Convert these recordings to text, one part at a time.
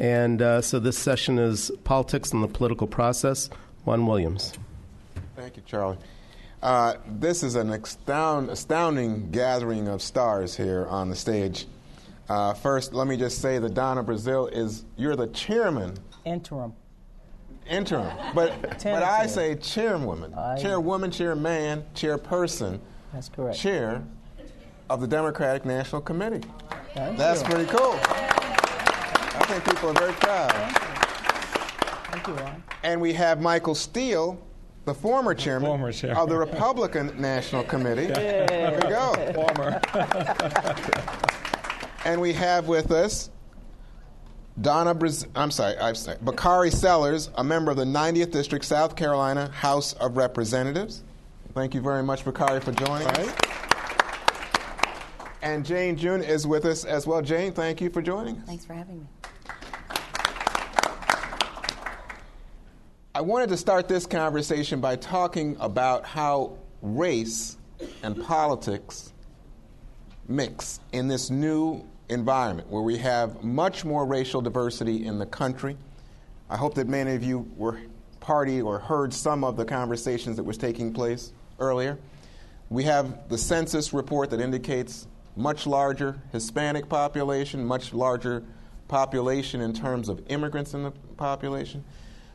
And so this session is Politics and the Political Process. Juan Wiliams. Thank you, Charlie. This is an astounding gathering of stars here on the stage. First, let me just say that Donna Brazille you're the chairman. Interim, but I say chairwoman, chairwoman, chairman, chairperson. That's correct. Chair of the Democratic National Committee. That's pretty cool. I think people are very proud. Thank you, Ron. And we have Michael Steele, the former chairman of the Republican National Committee. Yeah. There we go. Former. And we have with us Bakari Sellers, a member of the 90th District, South Carolina House of Representatives. Thank you very much, Bakari, for joining us. And Jane June is with us as well. Jane, thank you for joining us. Thanks for having me. I wanted to start this conversation by talking about how race and politics mix in this new environment where we have much more racial diversity in the country. I hope that many of you were party or heard some of the conversations that was taking place earlier. We have the census report that indicates much larger Hispanic population, much larger population in terms of immigrants in the population.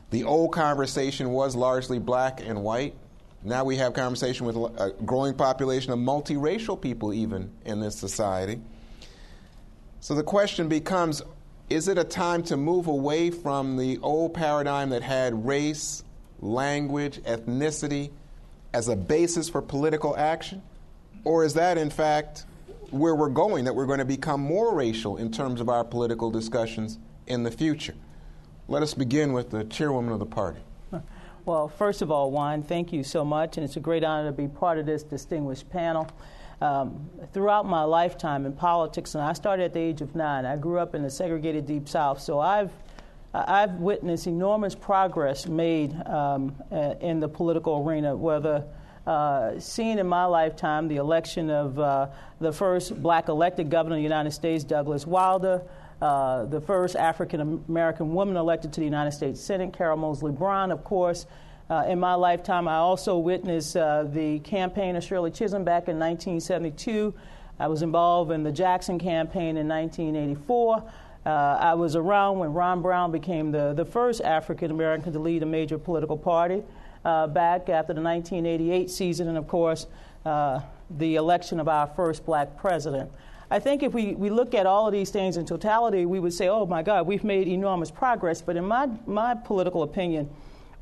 The old conversation was largely black and white. Now we have conversation with a growing population of multiracial people even in this society. So the question becomes, is it a time to move away from the old paradigm that had race, language, ethnicity as a basis for political action? Or is that, in fact, where we're going, that we're going to become more racial in terms of our political discussions in the future? Let us begin with the chairwoman of the party. Well, first of all, Juan, thank you so much, and it's a great honor to be part of this distinguished panel. Throughout my lifetime in politics, and I started at the age of 9, I grew up in the segregated Deep South, so I've witnessed enormous progress made in the political arena, whether seen in my lifetime the election of the first black elected governor of the United States, Douglas Wilder, the first African-American woman elected to the United States Senate, Carol Moseley Braun, of course. In my lifetime, I also witnessed the campaign of Shirley Chisholm back in 1972. I was involved in the Jackson campaign in 1984. I was around when Ron Brown became the first African-American to lead a major political party back after the 1988 season, and, of course, the election of our first black president. I think if we look at all of these things in totality, we would say, oh, my God, we've made enormous progress. But in my political opinion,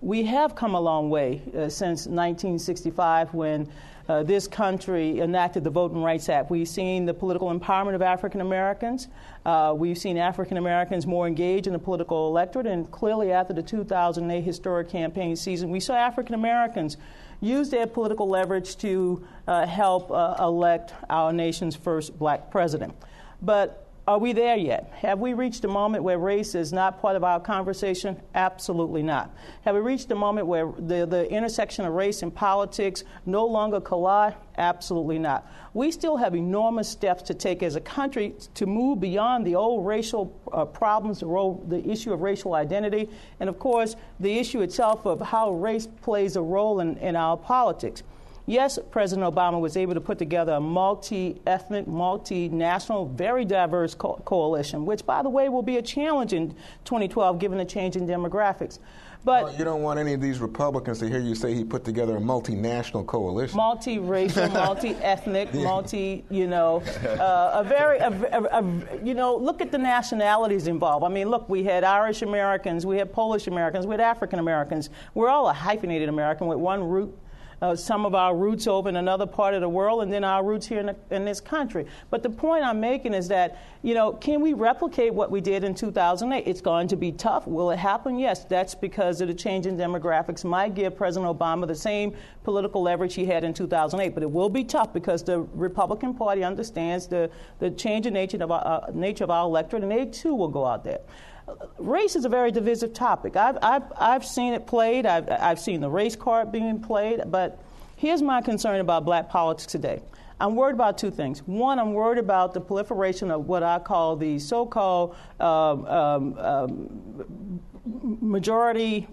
we have come a long way since 1965 when this country enacted the Voting Rights Act. We've seen the political empowerment of African Americans. We've seen African Americans more engaged in the political electorate. And clearly after the 2008 historic campaign season, we saw African Americans use their political leverage to help elect our nation's first black president. But are we there yet? Have we reached a moment where race is not part of our conversation? Absolutely not. Have we reached a moment where the intersection of race and politics no longer collide? Absolutely not. We still have enormous steps to take as a country to move beyond the old racial problems, the issue of racial identity, and, of course, the issue itself of how race plays a role in our politics. Yes, President Obama was able to put together a multi-ethnic, multinational, very diverse coalition, which, by the way, will be a challenge in 2012 given the change in demographics. But well, you don't want any of these Republicans to hear you say he put together a multinational coalition. Multiracial, multi-ethnic, look at the nationalities involved. I mean, look, we had Irish Americans, we had Polish Americans, we had African Americans. We're all a hyphenated American with one root. Some of our roots over in another part of the world, and then our roots here in this country. But the point I'm making is that, can we replicate what we did in 2008? It's going to be tough. Will it happen? Yes. That's because of the change in demographics might give President Obama the same political leverage he had in 2008. But it will be tough because the Republican Party understands the change in nature of our electorate, and they, too, will go out there. Race is a very divisive topic. I've seen it played. I've seen the race card being played. But here's my concern about black politics today. I'm worried about two things. One, I'm worried about the proliferation of what I call the so-called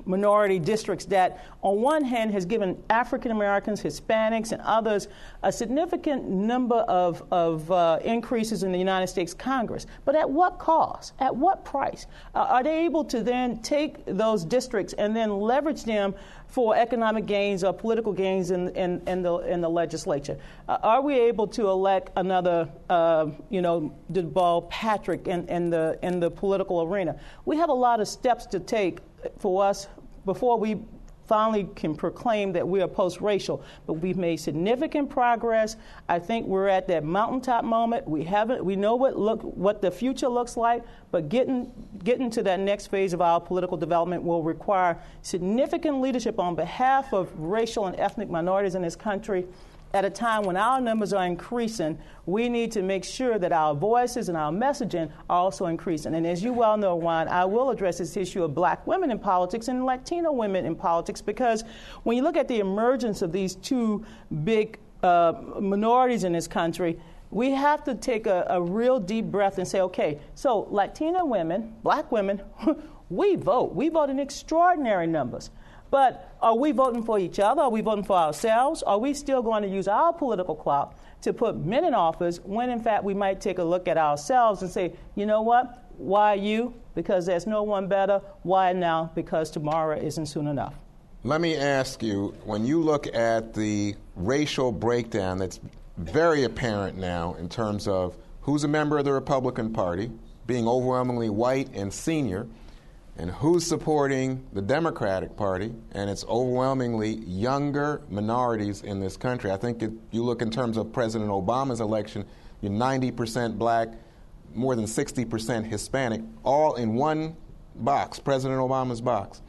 minority districts that, on one hand, has given African Americans, Hispanics, and others a significant number of increases in the United States Congress. But at what cost? At what price? Are they able to then take those districts and then leverage them for economic gains or political gains in the legislature? Are we able to elect another, Deval Patrick in the political arena? We have a lot of steps to take for us before we finally can proclaim that we are post-racial, but we've made significant progress. I think we're at that mountaintop moment. We know what the future looks like, but getting to that next phase of our political development will require significant leadership on behalf of racial and ethnic minorities in this country. At a time when our numbers are increasing, we need to make sure that our voices and our messaging are also increasing. And as you well know, Juan, I will address this issue of black women in politics and Latino women in politics, because when you look at the emergence of these two big minorities in this country, we have to take a real deep breath and say, okay, so Latino women, black women, we vote. We vote in extraordinary numbers. But are we voting for each other? Are we voting for ourselves? Are we still going to use our political clout to put men in office when, in fact, we might take a look at ourselves and say, you know what? Why you? Because there's no one better. Why now? Because tomorrow isn't soon enough. Let me ask you, when you look at the racial breakdown that's very apparent now in terms of who's a member of the Republican Party, being overwhelmingly white and senior, and who's supporting the Democratic Party, and it's overwhelmingly younger minorities in this country. I think if you look in terms of President Obama's election, you're 90% black, more than 60% Hispanic, all in one box, President Obama's box.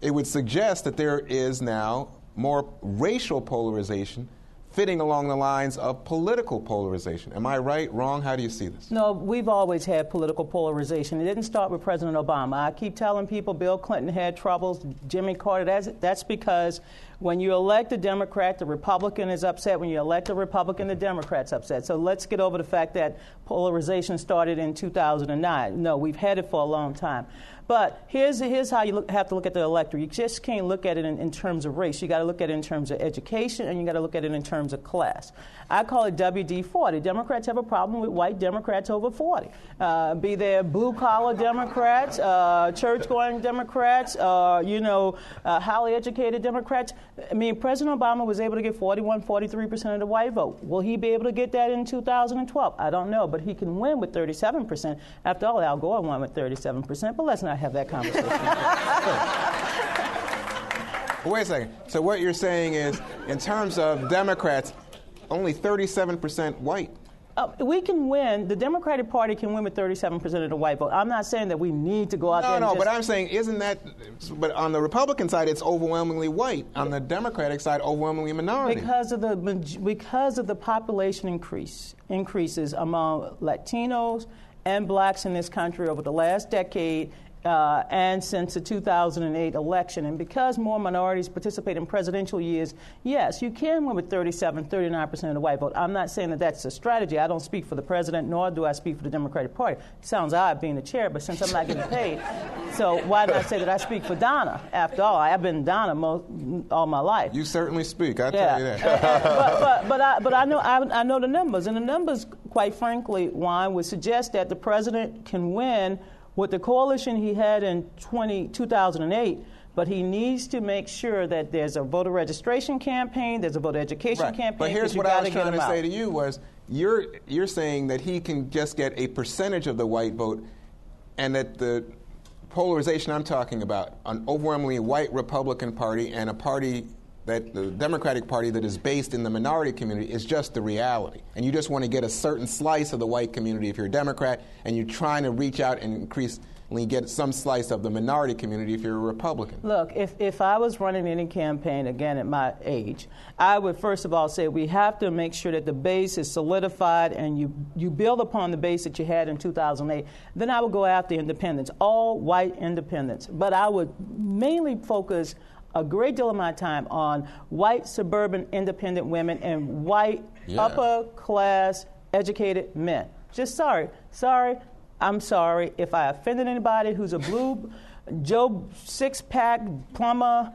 It would suggest that there is now more racial polarization fitting along the lines of political polarization. Am I right, wrong? How do you see this? No, we've always had political polarization. It didn't start with President Obama. I keep telling people Bill Clinton had troubles, Jimmy Carter. That's because when you elect a Democrat, the Republican is upset. When you elect a Republican, the Democrat's upset. So let's get over the fact that polarization started in 2009. No, we've had it for a long time. But here's how you have to look at the electorate. You just can't look at it in terms of race. You got to look at it in terms of education, and you got to look at it in terms of class. I call it WD-40. Democrats have a problem with white Democrats over 40. Be they blue-collar Democrats, church-going Democrats, highly educated Democrats. I mean, President Obama was able to get 43% of the white vote. Will he be able to get that in 2012? I don't know, but he can win with 37%. After all, Al Gore won with 37%, but let's not have that conversation. Wait a second. So what you're saying is, in terms of Democrats, only 37% white. We can win. The Democratic Party can win with 37% of the white vote. I'm not saying that we need to go out there and but I'm saying, isn't that... But on the Republican side, it's overwhelmingly white. On the Democratic side, overwhelmingly minority. Because of the population increases among Latinos and blacks in this country over the last decade, and since the 2008 election. And because more minorities participate in presidential years, yes, you can win with 39% of the white vote. I'm not saying that that's a strategy. I don't speak for the president, nor do I speak for the Democratic Party. It sounds odd being the chair, but since I'm not getting paid, so why not say that I speak for Donna? After all, I've been Donna all my life. You certainly speak, I tell you that. but I know the numbers, and the numbers, quite frankly, Juan, would suggest that the president can win with the coalition he had in 2008, but he needs to make sure that there's a voter registration campaign, there's a voter education campaign. But here's what I was trying to say to you was, you're saying that he can just get a percentage of the white vote, and that the polarization I'm talking about, an overwhelmingly white Republican Party and a party that the Democratic Party that is based in the minority community is just the reality. And you just want to get a certain slice of the white community if you're a Democrat, and you're trying to reach out and increasingly get some slice of the minority community if you're a Republican. Look, if I was running any campaign, again, at my age, I would first of all say we have to make sure that the base is solidified and you build upon the base that you had in 2008. Then I would go after independents, all white independents. But I would mainly focus a great deal of my time on white suburban independent women and white upper class, educated men. Just sorry. I'm sorry if I offended anybody who's a blue Joe six-pack plumber,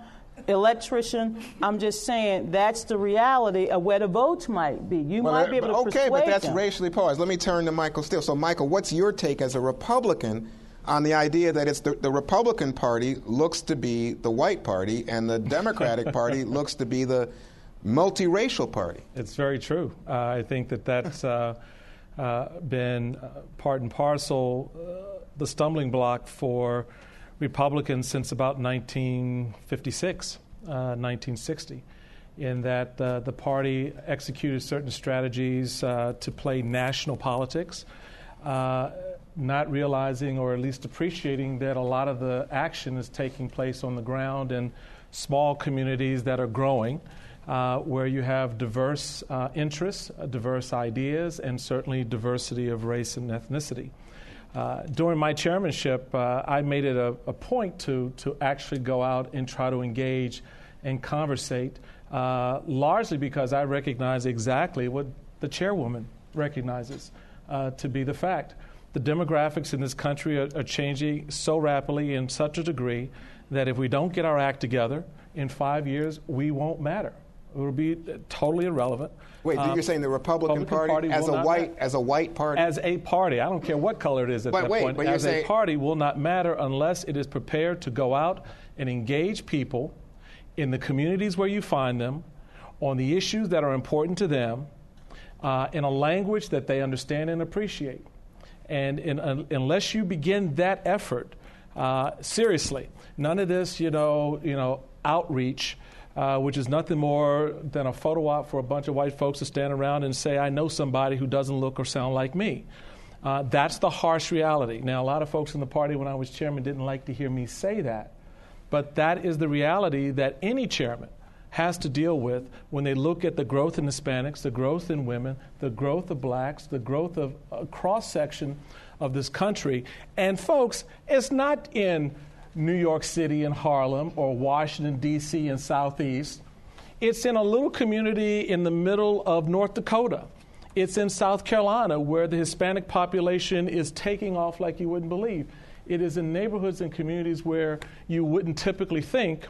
electrician. I'm just saying that's the reality of where the votes might be. You might be able to persuade but that's them. racially polarized. Let me turn to Michael Steele. So, Michael, what's your take as a Republican on the idea that it's the Republican Party looks to be the white party and the Democratic Party looks to be the multiracial party? It's very true. I think that's been part and parcel the stumbling block for Republicans since about 1956, 1960, in that the party executed certain strategies to play national politics, not realizing or at least appreciating that a lot of the action is taking place on the ground in small communities that are growing, where you have diverse interests, diverse ideas, and certainly diversity of race and ethnicity. During my chairmanship, I made it a point to actually go out and try to engage and conversate, largely because I recognize exactly what the chairwoman recognizes to be the fact. The demographics in this country are changing so rapidly in such a degree that if we don't get our act together, in 5 years, we won't matter. It will be totally irrelevant. Wait, you're saying the Republican Party as a white party? As a party. I don't care what color it is at that point. But as a party will not matter unless it is prepared to go out and engage people in the communities where you find them on the issues that are important to them in a language that they understand and appreciate. And unless you begin that effort, seriously, none of this, outreach, which is nothing more than a photo op for a bunch of white folks to stand around and say, I know somebody who doesn't look or sound like me. That's the harsh reality. Now, a lot of folks in the party when I was chairman didn't like to hear me say that, but that is the reality that any chairman has to deal with when they look at the growth in Hispanics, the growth in women, the growth of blacks, the growth of a cross-section of this country. And folks, it's not in New York City and Harlem or Washington, D.C. and Southeast. It's in a little community in the middle of North Dakota. It's in South Carolina where the Hispanic population is taking off like you wouldn't believe. It is in neighborhoods and communities where you wouldn't typically think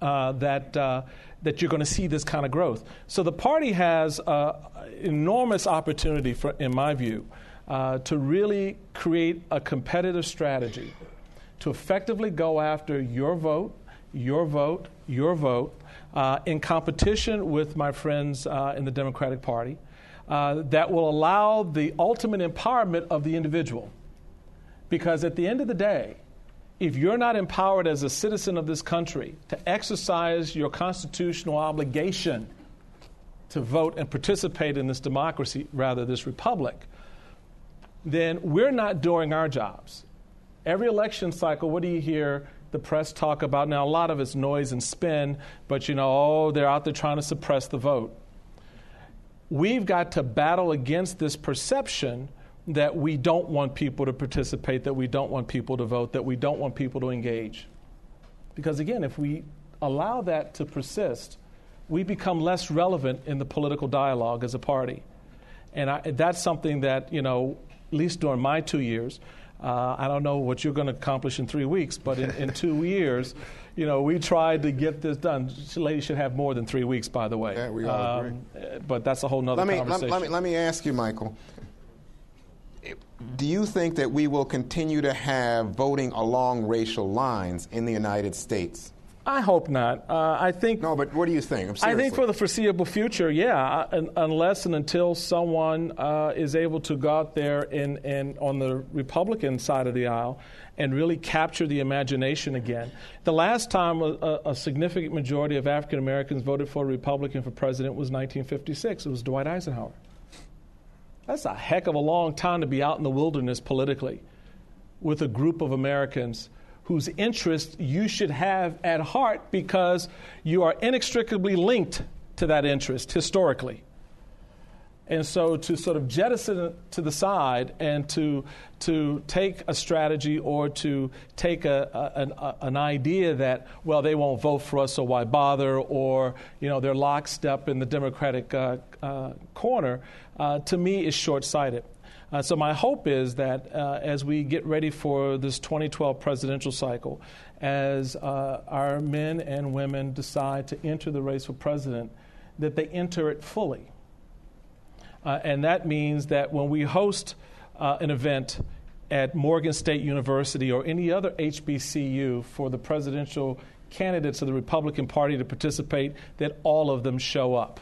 that you're going to see this kind of growth. So the party has enormous opportunity, in my view, to really create a competitive strategy to effectively go after your vote, in competition with my friends in the Democratic Party, that will allow the ultimate empowerment of the individual. Because at the end of the day, if you're not empowered as a citizen of this country to exercise your constitutional obligation to vote and participate in this democracy, rather this republic, then we're not doing our jobs. Every election cycle, what do you hear the press talk about? Now, a lot of it's noise and spin, but they're out there trying to suppress the vote. We've got to battle against this perception that we don't want people to participate, that we don't want people to vote, that we don't want people to engage. Because again, if we allow that to persist, we become less relevant in the political dialogue as a party. And that's something that, at least during my 2 years, I don't know what you're going to accomplish in 3 weeks, but in 2 years, we tried to get this done. Ladies should have more than 3 weeks, by the way. Yeah, we all agree. But that's a whole nother conversation. Let me ask you, Michael. Do you think that we will continue to have voting along racial lines in the United States? I hope not. I think. No, but what do you think? I think for the foreseeable future, yeah, unless and until someone is able to go out there and on the Republican side of the aisle and really capture the imagination again. The last time a significant majority of African Americans voted for a Republican for president was 1956. It was Dwight Eisenhower. That's a heck of a long time to be out in the wilderness politically with a group of Americans whose interests you should have at heart because you are inextricably linked to that interest historically. And so to sort of jettison it to the side and to take a strategy or to take an idea that, well, they won't vote for us, so why bother, or, you know, they're lockstep in the Democratic corner, to me is short-sighted. So my hope is that as we get ready for this 2012 presidential cycle, as our men and women decide to enter the race for president, that they enter it fully. And that means that when we host an event at Morgan State University or any other HBCU for the presidential candidates of the Republican Party to participate, that all of them show up.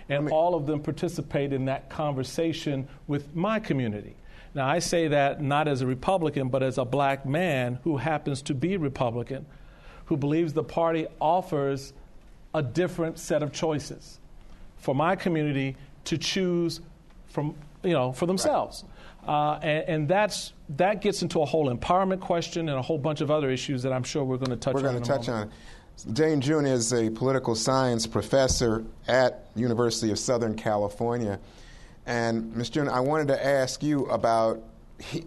And all of them participate in that conversation with my community. Now, I say that not as a Republican, but as a black man who happens to be Republican, who believes the party offers a different set of choices for my community to choose from, you know, for themselves. And that gets into a whole empowerment question and a whole bunch of other issues that I'm sure we're going to touch on. We're going to touch on it. Jane June is a political science professor at University of Southern California. And Ms. June, I wanted to ask you about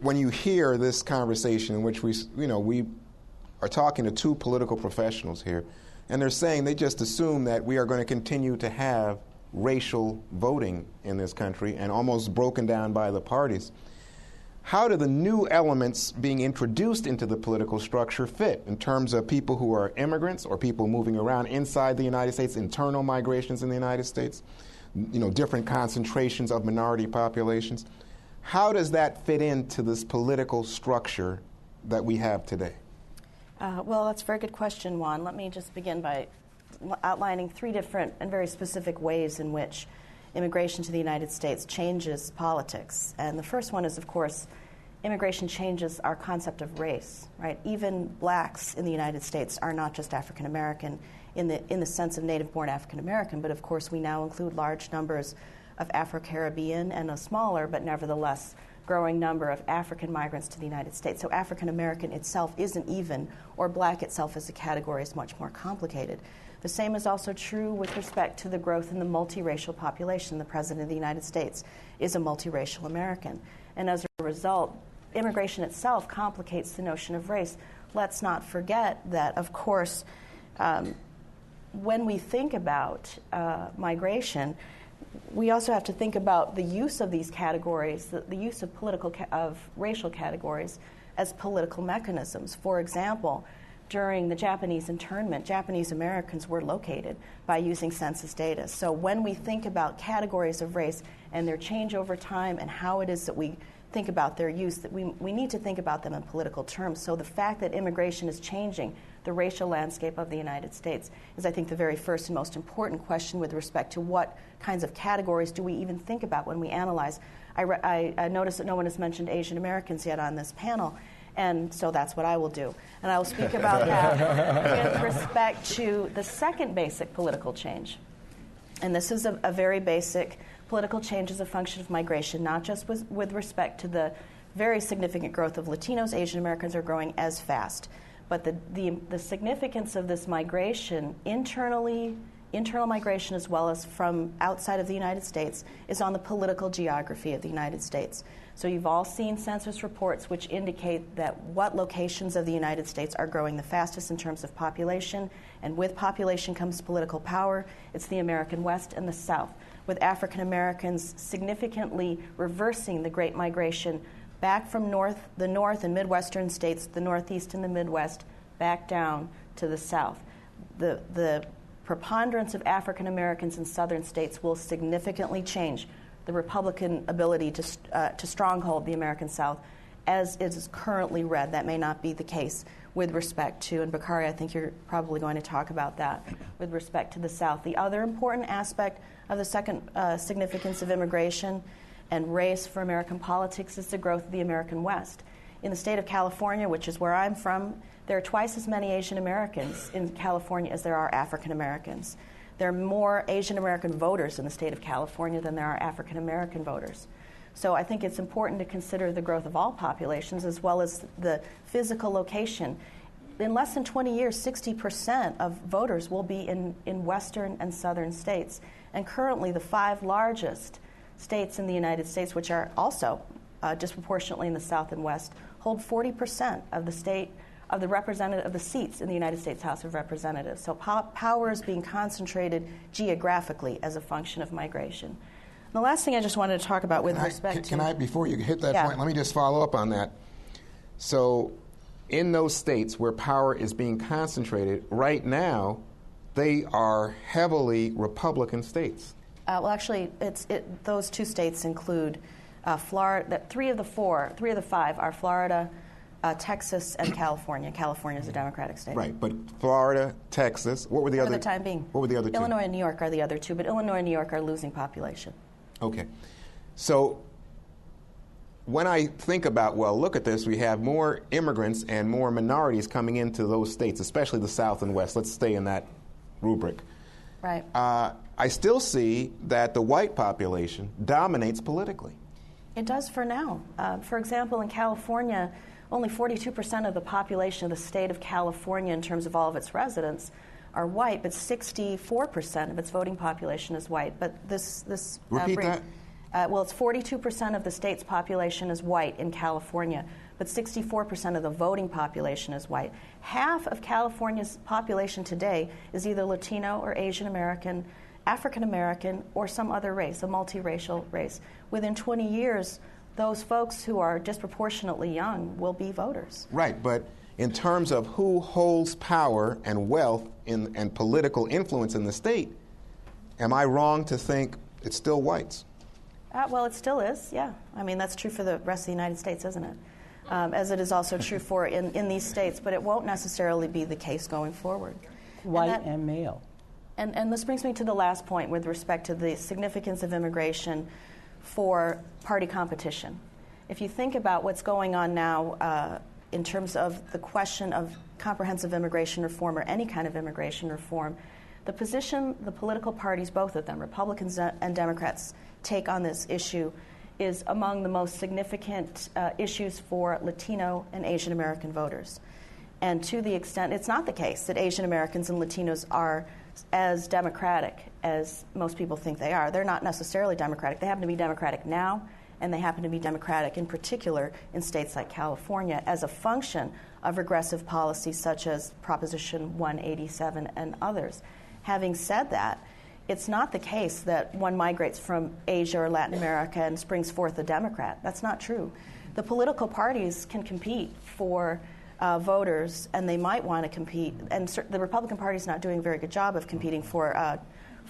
when you hear this conversation in which we are talking to two political professionals here, and they're saying they just assume that we are going to continue to have racial voting in this country and almost broken down by the parties. How do the new elements being introduced into the political structure fit in terms of people who are immigrants or people moving around inside the United States, internal migrations in the United States, you know, different concentrations of minority populations? How does that fit into this political structure that we have today? Well, that's a very good question, Juan. Let me just begin by outlining three different and very specific ways in which immigration to the United States changes politics. And the first one is, of course, immigration changes our concept of race, right? Even blacks in the United States are not just African American in the sense of native-born African American, but of course we now include large numbers of Afro-Caribbean and a smaller but nevertheless growing number of African migrants to the United States. So African American itself isn't even, or black itself as a category is much more complicated. The same is also true with respect to the growth in the multiracial population. The President of the United States is a multiracial American. And as a result, immigration itself complicates the notion of race. Let's not forget that, of course, when we think about migration, we also have to think about the use of these categories, the use of racial categories as political mechanisms. For example, during the Japanese internment, Japanese Americans were located by using census data. So when we think about categories of race and their change over time and how it is that we think about their use, that we need to think about them in political terms. So the fact that immigration is changing the racial landscape of the United States is, I think, the very first and most important question with respect to what kinds of categories do we even think about when we analyze. I noticed that no one has mentioned Asian Americans yet on this panel. And so that's what I will do. And I will speak about that with respect to the second basic political change. And this is a very basic political change as a function of migration, not just with respect to the very significant growth of Latinos. Asian Americans are growing as fast. But the significance of this migration, internal migration as well as from outside of the United States, is on the political geography of the United States. So you've all seen census reports which indicate that what locations of the United States are growing the fastest in terms of population, and with population comes political power. It's the American West and the South, with African Americans significantly reversing the Great Migration back from the North and Midwestern states, the Northeast and the Midwest, back down to the South. The preponderance of African Americans in Southern states will significantly change the Republican ability to stronghold the American South as it is currently read. That may not be the case with respect to, and Bakari, I think you're probably going to talk about that, with respect to the South. The other important aspect of the second significance of immigration and race for American politics is the growth of the American West. In the state of California, which is where I'm from, there are twice as many Asian Americans in California as there are African Americans. There are more Asian American voters in the state of California than there are African American voters. So I think it's important to consider the growth of all populations as well as the physical location. In less than 20 years, 60% of voters will be in western and southern states. And currently, the 5 largest states in the United States, which are also disproportionately in the South and West, hold 40% of the seats in the United States House of Representatives. So power is being concentrated geographically as a function of migration. And the last thing I just wanted to talk about with respect to... Can I, before you hit that point, let me just follow up on that. So in those states where power is being concentrated, right now, they are heavily Republican states. Well, actually, those 2 states include Florida. 3 of the 5 are Florida, Texas, and California. California is a Democratic state. Right, but Florida, Texas, what were the other? For the time being. What were the other 2? Illinois and New York are the other 2, but Illinois and New York are losing population. Okay. So when I think about, well, look at this, we have more immigrants and more minorities coming into those states, especially the South and West. Let's stay in that rubric. Right. I still see that the white population dominates politically. It does for now. For example, in California, only 42% of the population of the state of California, in terms of all of its residents, are white, but 64% of its voting population is white. But this Repeat that? Well, it's 42% of the state's population is white in California, but 64% of the voting population is white. Half of California's population today is either Latino or Asian American, African American, or some other race, a multiracial race. Within 20 years, those folks who are disproportionately young will be voters. Right, but in terms of who holds power and wealth and political influence in the state, am I wrong to think it's still whites? Well, it still is, yeah. I mean, that's true for the rest of the United States, isn't it? As it is also true for in these states, but it won't necessarily be the case going forward. White and male. And this brings me to the last point with respect to the significance of immigration for party competition. If you think about what's going on now in terms of the question of comprehensive immigration reform or any kind of immigration reform, the position the political parties, both of them, Republicans and Democrats, take on this issue is among the most significant issues for Latino and Asian American voters. And to the extent, it's not the case that Asian Americans and Latinos are as democratic as most people think they are. They're not necessarily democratic. They happen to be democratic now, and they happen to be democratic in particular in states like California as a function of regressive policies such as Proposition 187 and others. Having said that, it's not the case that one migrates from Asia or Latin America and springs forth a Democrat. That's not true. The political parties can compete for voters, and they might want to compete. And the Republican Party is not doing a very good job of competing for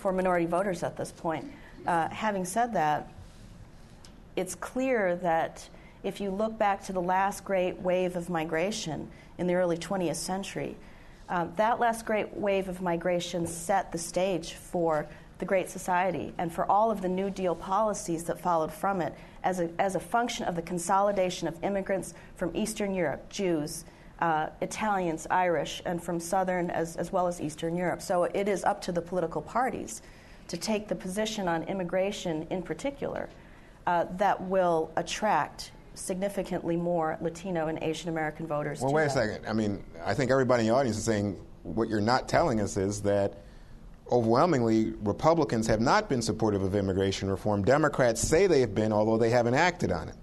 minority voters at this point. Having said that, it's clear that if you look back to the last great wave of migration in the early 20th century, that last great wave of migration set the stage for the Great Society and for all of the New Deal policies that followed from it as a function of the consolidation of immigrants from Eastern Europe, Jews, Italians, Irish, and from Southern as well as Eastern Europe. So it is up to the political parties to take the position on immigration in particular that will attract significantly more Latino and Asian American voters. Well, wait a second. I mean, I think everybody in the audience is saying what you're not telling us is that overwhelmingly Republicans have not been supportive of immigration reform. Democrats say they have been, although they haven't acted on it.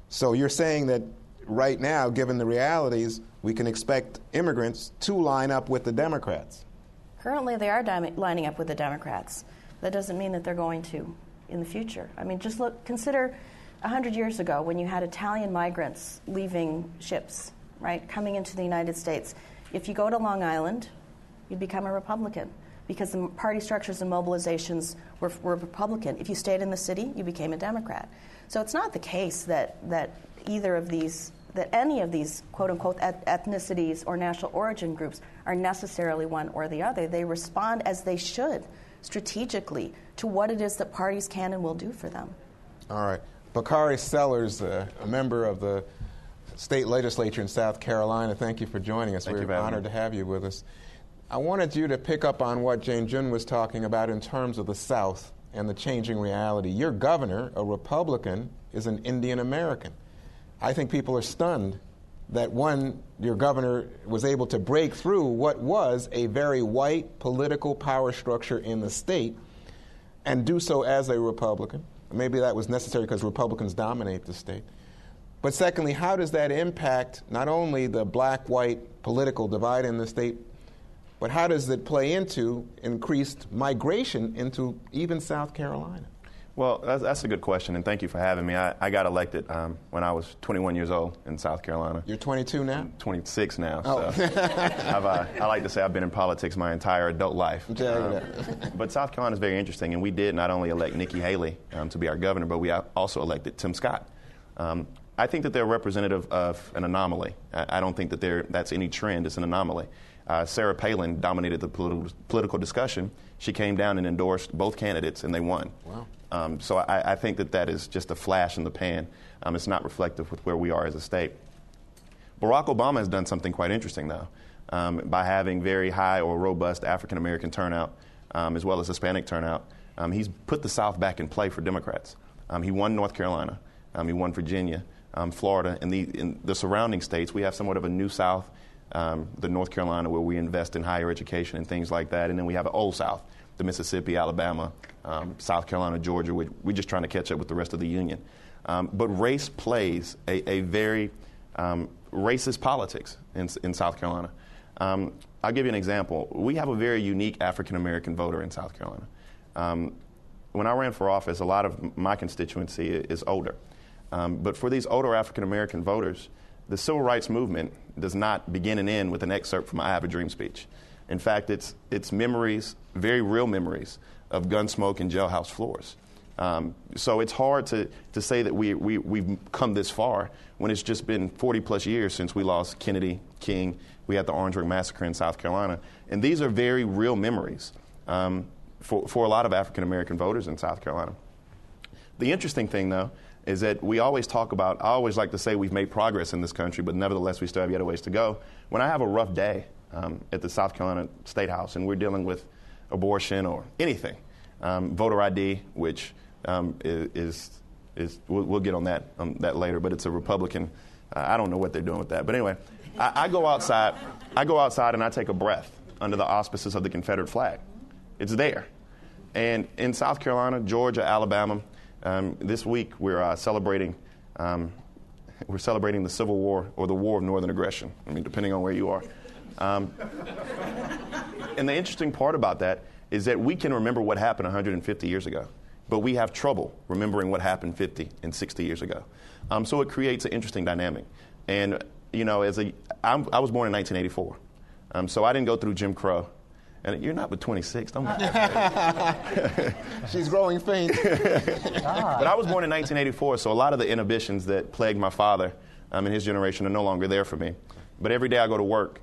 So you're saying that right now, given the realities, we can expect immigrants to line up with the Democrats. Currently, they are lining up with the Democrats. That doesn't mean that they're going to in the future. I mean, just consider 100 years ago when you had Italian migrants leaving ships, right, coming into the United States. If you go to Long Island, you'd become a Republican because the party structures and mobilizations were Republican. If you stayed in the city, you became a Democrat. So it's not the case that any of these quote-unquote ethnicities or national origin groups are necessarily one or the other. They respond as they should strategically to what it is that parties can and will do for them. All right. Bakari Sellers, a member of the state legislature in South Carolina, thank you for joining us. We're honored to have you with us. I wanted you to pick up on what Jane Jun was talking about in terms of the South and the changing reality. Your governor, a Republican, is an Indian American. I think people are stunned that, your governor was able to break through what was a very white political power structure in the state. and do so as a Republican? Maybe that was necessary because Republicans dominate the state. But secondly, how does that impact not only the black-white political divide in the state, but how does it play into increased migration into even South Carolina? Well, that's a good question, and thank you for having me. I got elected when I was 21 years old in South Carolina. You're 22 now? 26 now. Oh. So I like to say I've been in politics my entire adult life. But South Carolina is very interesting, and we did not only elect Nikki Haley to be our governor, but we also elected Tim Scott. I think that they're representative of an anomaly. I don't think that that's any trend. It's an anomaly. Sarah Palin dominated the political discussion. She came down and endorsed both candidates, and they won. Wow. So I think that is just a flash in the pan. It's not reflective with where we are as a state. Barack Obama has done something quite interesting, though, by having very high or robust African-American turnout, as well as Hispanic turnout. He's put the South back in play for Democrats. He won North Carolina. He won Virginia, Florida, and in the surrounding states. We have somewhat of a new South, the North Carolina, where we invest in higher education and things like that. And then we have an old South, the Mississippi, Alabama, South Carolina, Georgia. We're just trying to catch up with the rest of the union. But race plays a very racist politics in South Carolina. I'll give you an example. We have a very unique African-American voter in South Carolina. When I ran for office, a lot of my constituency is older. But for these older African-American voters, the civil rights movement does not begin and end with an excerpt from I Have a Dream speech. In fact, it's memories, very real memories, of gun smoke and jailhouse floors. So it's hard to say that we've come this far when it's just been 40-plus years since we lost Kennedy, King. We had the Orangeburg Massacre in South Carolina. And these are very real memories for a lot of African-American voters in South Carolina. The interesting thing, though, is that we always talk about, I always like to say we've made progress in this country, but nevertheless we still have yet a ways to go. When I have a rough day at the South Carolina State House and we're dealing with abortion or anything, voter ID, which we'll get on that later, but it's a Republican. I don't know what they're doing with that. But anyway, I go outside and I take a breath under the auspices of the Confederate flag. It's there. And in South Carolina, Georgia, Alabama, this week we're celebrating the Civil War or the War of Northern Aggression. I mean, depending on where you are. And the interesting part about that is that we can remember what happened 150 years ago, but we have trouble remembering what happened 50 and 60 years ago. So it creates an interesting dynamic. And you know, I was born in 1984, so I didn't go through Jim Crow. And you're not but 26. Don't She's growing faint. But I was born in 1984, so a lot of the inhibitions that plagued my father and his generation are no longer there for me. But every day I go to work,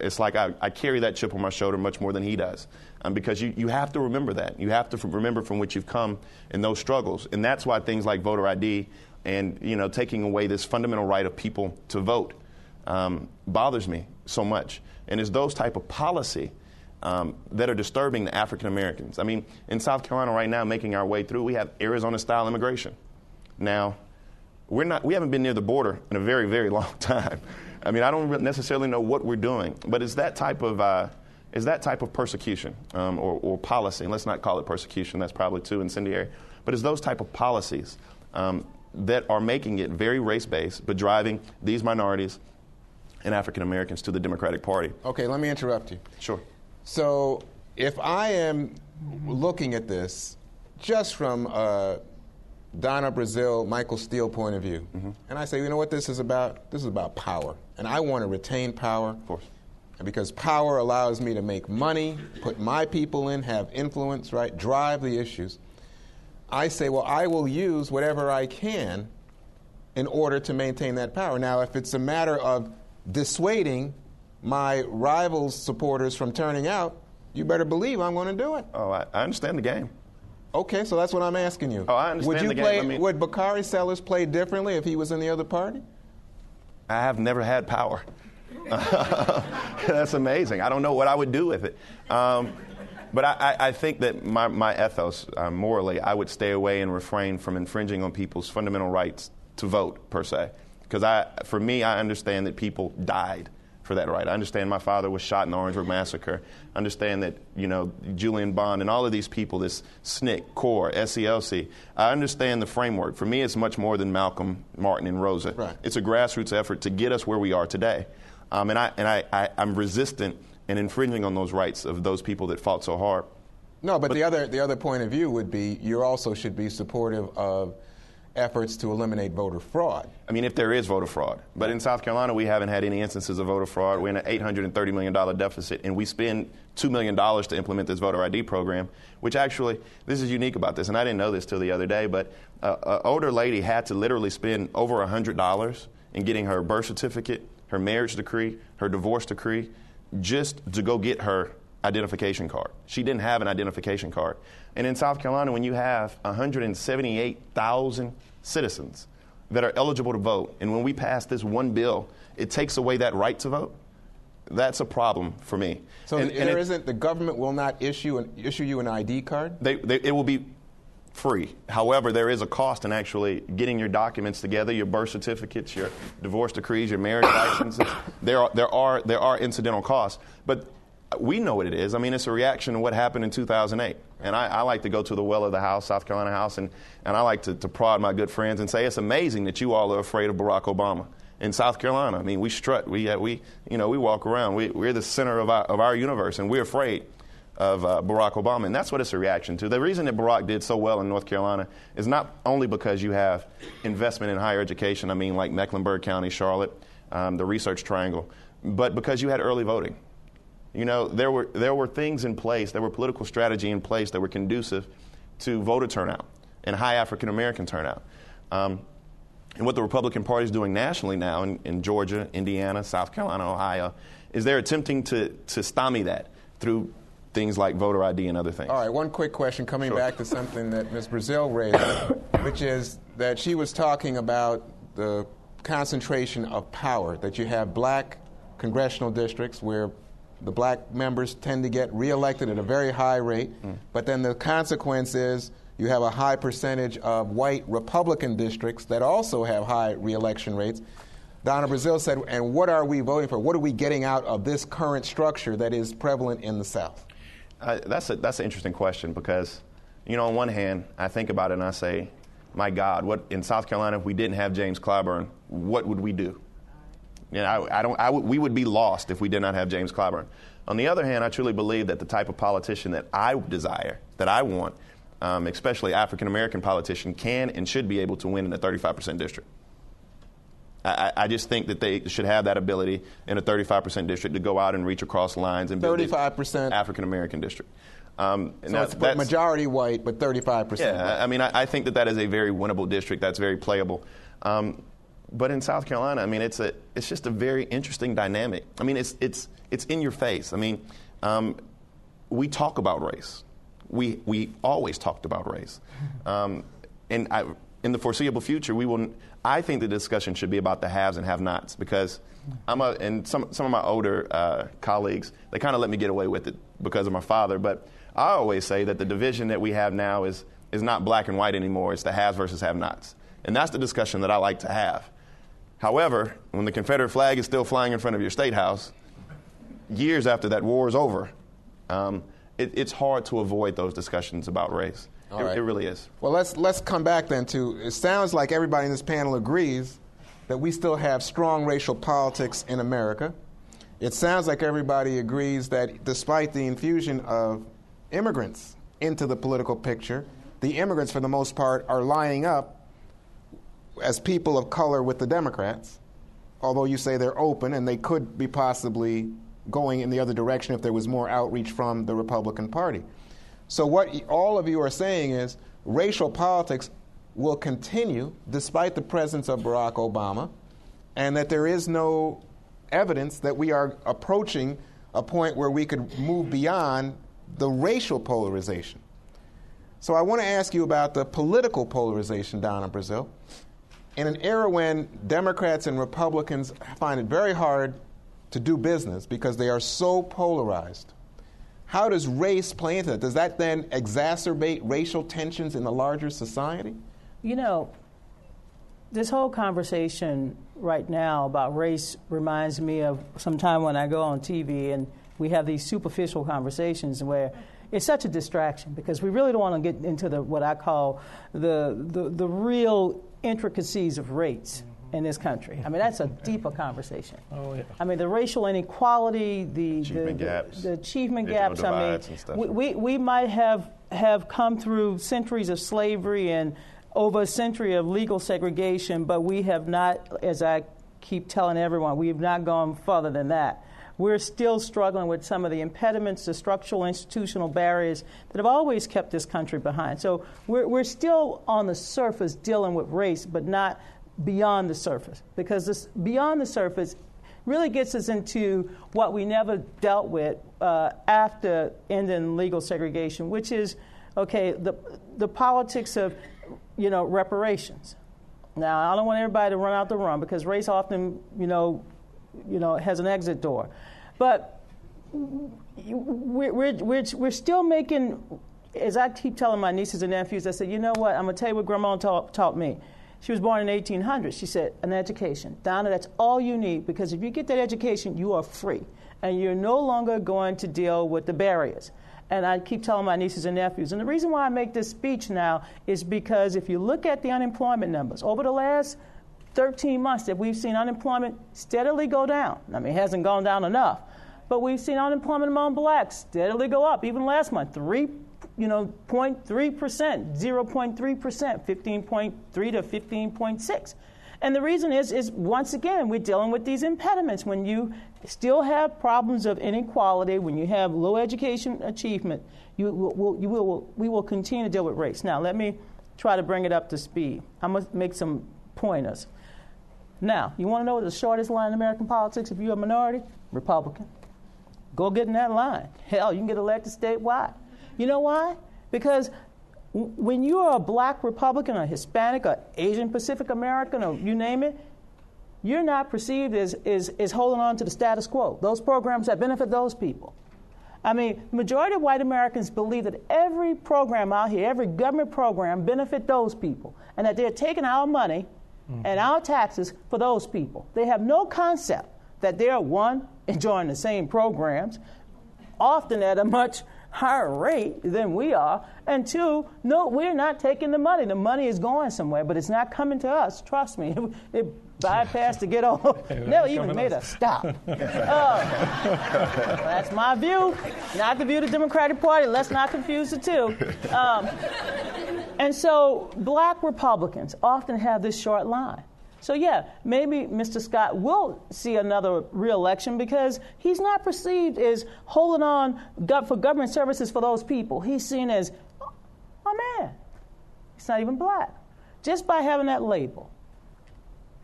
it's like I carry that chip on my shoulder much more than he does. Because you have to remember that. You have to remember from which you've come in those struggles. And that's why things like voter ID and taking away this fundamental right of people to vote bothers me so much. And it's those type of policy that are disturbing the African Americans. I mean, in South Carolina right now, making our way through, we have Arizona-style immigration. Now, we haven't been near the border in a very, very long time. I mean, I don't necessarily know what we're doing, but it's that type of persecution or policy. And let's not call it persecution; that's probably too incendiary. But it's those type of policies that are making it very race-based, but driving these minorities and African Americans to the Democratic Party. Okay, let me interrupt you. Sure. So if I am looking at this just from Donna Brazille, Michael Steele point of view, and I say, you know what this is about? This is about power. And I want to retain power. Of course. And because power allows me to make money, put my people in, have influence, right, drive the issues. I say, well, I will use whatever I can in order to maintain that power. Now, if it's a matter of dissuading my rivals' supporters from turning out, you better believe I'm going to do it. Oh, I understand the game. Okay, so that's what I'm asking you. Oh, I understand the game. Would Bakari Sellers play differently if he was in the other party? I have never had power. That's amazing. I don't know what I would do with it. But I think that my ethos, morally, I would stay away and refrain from infringing on people's fundamental rights to vote, per se. Because for me, I understand that people died for that right. I understand my father was shot in the Orangeburg Massacre. I understand that, Julian Bond and all of these people, this SNCC, CORE, SCLC, I understand the framework. For me, it's much more than Malcolm, Martin, and Rosa. Right. It's a grassroots effort to get us where we are today. I'm resistant and infringing on those rights of those people that fought so hard. No, but the other point of view would be you also should be supportive of efforts to eliminate voter fraud. I mean, if there is voter fraud. But in South Carolina, we haven't had any instances of voter fraud. We're in an $830 million deficit, and we spend $2 million to implement this voter ID program, which actually, this is unique about this, and I didn't know this till the other day, but an older lady had to literally spend over $100 in getting her birth certificate, her marriage decree, her divorce decree, just to go get her identification card. She didn't have an identification card. And in South Carolina, when you have 178,000 citizens that are eligible to vote, and when we pass this one bill, it takes away that right to vote, that's a problem for me. So the government will not issue you an ID card? It will be free. However, there is a cost in actually getting your documents together, your birth certificates, your divorce decrees, your marriage licenses. There are incidental costs, but we know what it is. I mean, it's a reaction to what happened in 2008. And I like to go to the well of the House, South Carolina House, and I like to prod my good friends and say, it's amazing that you all are afraid of Barack Obama. In South Carolina, I mean, we strut. We walk around. We're the center of our universe, and we're afraid of Barack Obama. And that's what it's a reaction to. The reason that Barack did so well in North Carolina is not only because you have investment in higher education, I mean, like Mecklenburg County, Charlotte, the Research Triangle, but because you had early voting. There were things in place, there were political strategy in place that were conducive to voter turnout and high African American turnout. And what the Republican Party is doing nationally now in Georgia, Indiana, South Carolina, Ohio, is they're attempting to stymie that through things like voter ID and other things. All right, one quick question coming back to something that Ms. Brazille raised, which is that she was talking about the concentration of power, that you have black congressional districts where the black members tend to get reelected at a very high rate, but then the consequence is you have a high percentage of white Republican districts that also have high reelection rates. Donna Brazille said, and what are we voting for? What are we getting out of this current structure that is prevalent in the South? That's an interesting question because, on one hand, I think about it and I say, my God, what in South Carolina, if we didn't have James Clyburn, what would we do? We would be lost if we did not have James Clyburn. On the other hand, I truly believe that the type of politician that I desire, that I want, especially African-American politician, can and should be able to win in a 35% district. I just think that they should have that ability in a 35% district to go out and reach across lines and build 35% African-American district. So it's majority white, but 35%. Yeah, I mean, I think that is a very winnable district. That's very playable. But in South Carolina, I mean, it's just a very interesting dynamic. I mean, it's in your face. I mean, we talk about race. We always talked about race. In the foreseeable future, I think the discussion should be about the haves and have-nots because and some of my older colleagues, they kind of let me get away with it because of my father. But I always say that the division that we have now is not black and white anymore. It's the haves versus have-nots. And that's the discussion that I like to have. However, when the Confederate flag is still flying in front of your state house, years after that war is over, it's hard to avoid those discussions about race. It really is. Well, let's come back then to, it sounds like everybody in this panel agrees that we still have strong racial politics in America. It sounds like everybody agrees that despite the infusion of immigrants into the political picture, the immigrants, for the most part, are lining up as people of color with the Democrats, although you say they're open and they could be possibly going in the other direction if there was more outreach from the Republican Party. So what all of you are saying is racial politics will continue despite the presence of Barack Obama, and that there is no evidence that we are approaching a point where we could move beyond the racial polarization. So I want to ask you about the political polarization, Donna Brazille. In an era when Democrats and Republicans find it very hard to do business because they are so polarized, how does race play into that? Does that then exacerbate racial tensions in the larger society? This whole conversation right now about race reminds me of some time when I go on TV and we have these superficial conversations where it's such a distraction because we really don't want to get into what I call the real intricacies of race in this country. I mean, that's a deeper conversation. Oh, yeah. I mean, the racial inequality, the achievement gaps. I mean, we might have come through centuries of slavery and over a century of legal segregation, but we have not, as I keep telling everyone, we have not gone further than that. We're still struggling with some of the impediments, the structural institutional barriers that have always kept this country behind. So we're still on the surface dealing with race, but not beyond the surface, because this beyond the surface really gets us into what we never dealt with after ending legal segregation, which is, okay, the politics of, reparations. Now, I don't want everybody to run out the run because race often, has an exit door. But we're still making, as I keep telling my nieces and nephews, I said, you know what, I'm going to tell you what Grandma taught me. She was born in 1800. She said, an education. Donna, that's all you need, because if you get that education, you are free. And you're no longer going to deal with the barriers. And I keep telling my nieces and nephews. And the reason why I make this speech now is because if you look at the unemployment numbers, over the last 13 months that we've seen unemployment steadily go down. I mean, it hasn't gone down enough. But we've seen unemployment among blacks steadily go up. Even last month, 0.3%, 0.3%, 15.3 to 15.6. And the reason is once again, we're dealing with these impediments. When you still have problems of inequality, when you have low education achievement, we will continue to deal with race. Now, let me try to bring it up to speed. I'm going to make some pointers. Now, you want to know what the shortest line in American politics if you're a minority? Republican. Go get in that line. Hell, you can get elected statewide. You know why? Because when you are a black Republican, or Hispanic, or Asian Pacific American, or you name it, you're not perceived as holding on to the status quo. Those programs that benefit those people. I mean, the majority of white Americans believe that every program out here, every government program, benefit those people, and that they're taking our money and our taxes for those people. They have no concept that they're, one, enjoying the same programs, often at a much higher rate than we are, and two, no, we're not taking the money. The money is going somewhere, but it's not coming to us. Trust me. It bypassed to get over. They even made us stop. That's my view, not the view of the Democratic Party. Let's not confuse the two. And so black Republicans often have this short line. So, yeah, maybe Mr. Scott will see another re-election because he's not perceived as holding on for government services for those people. He's seen as, oh, man, he's not even black, just by having that label.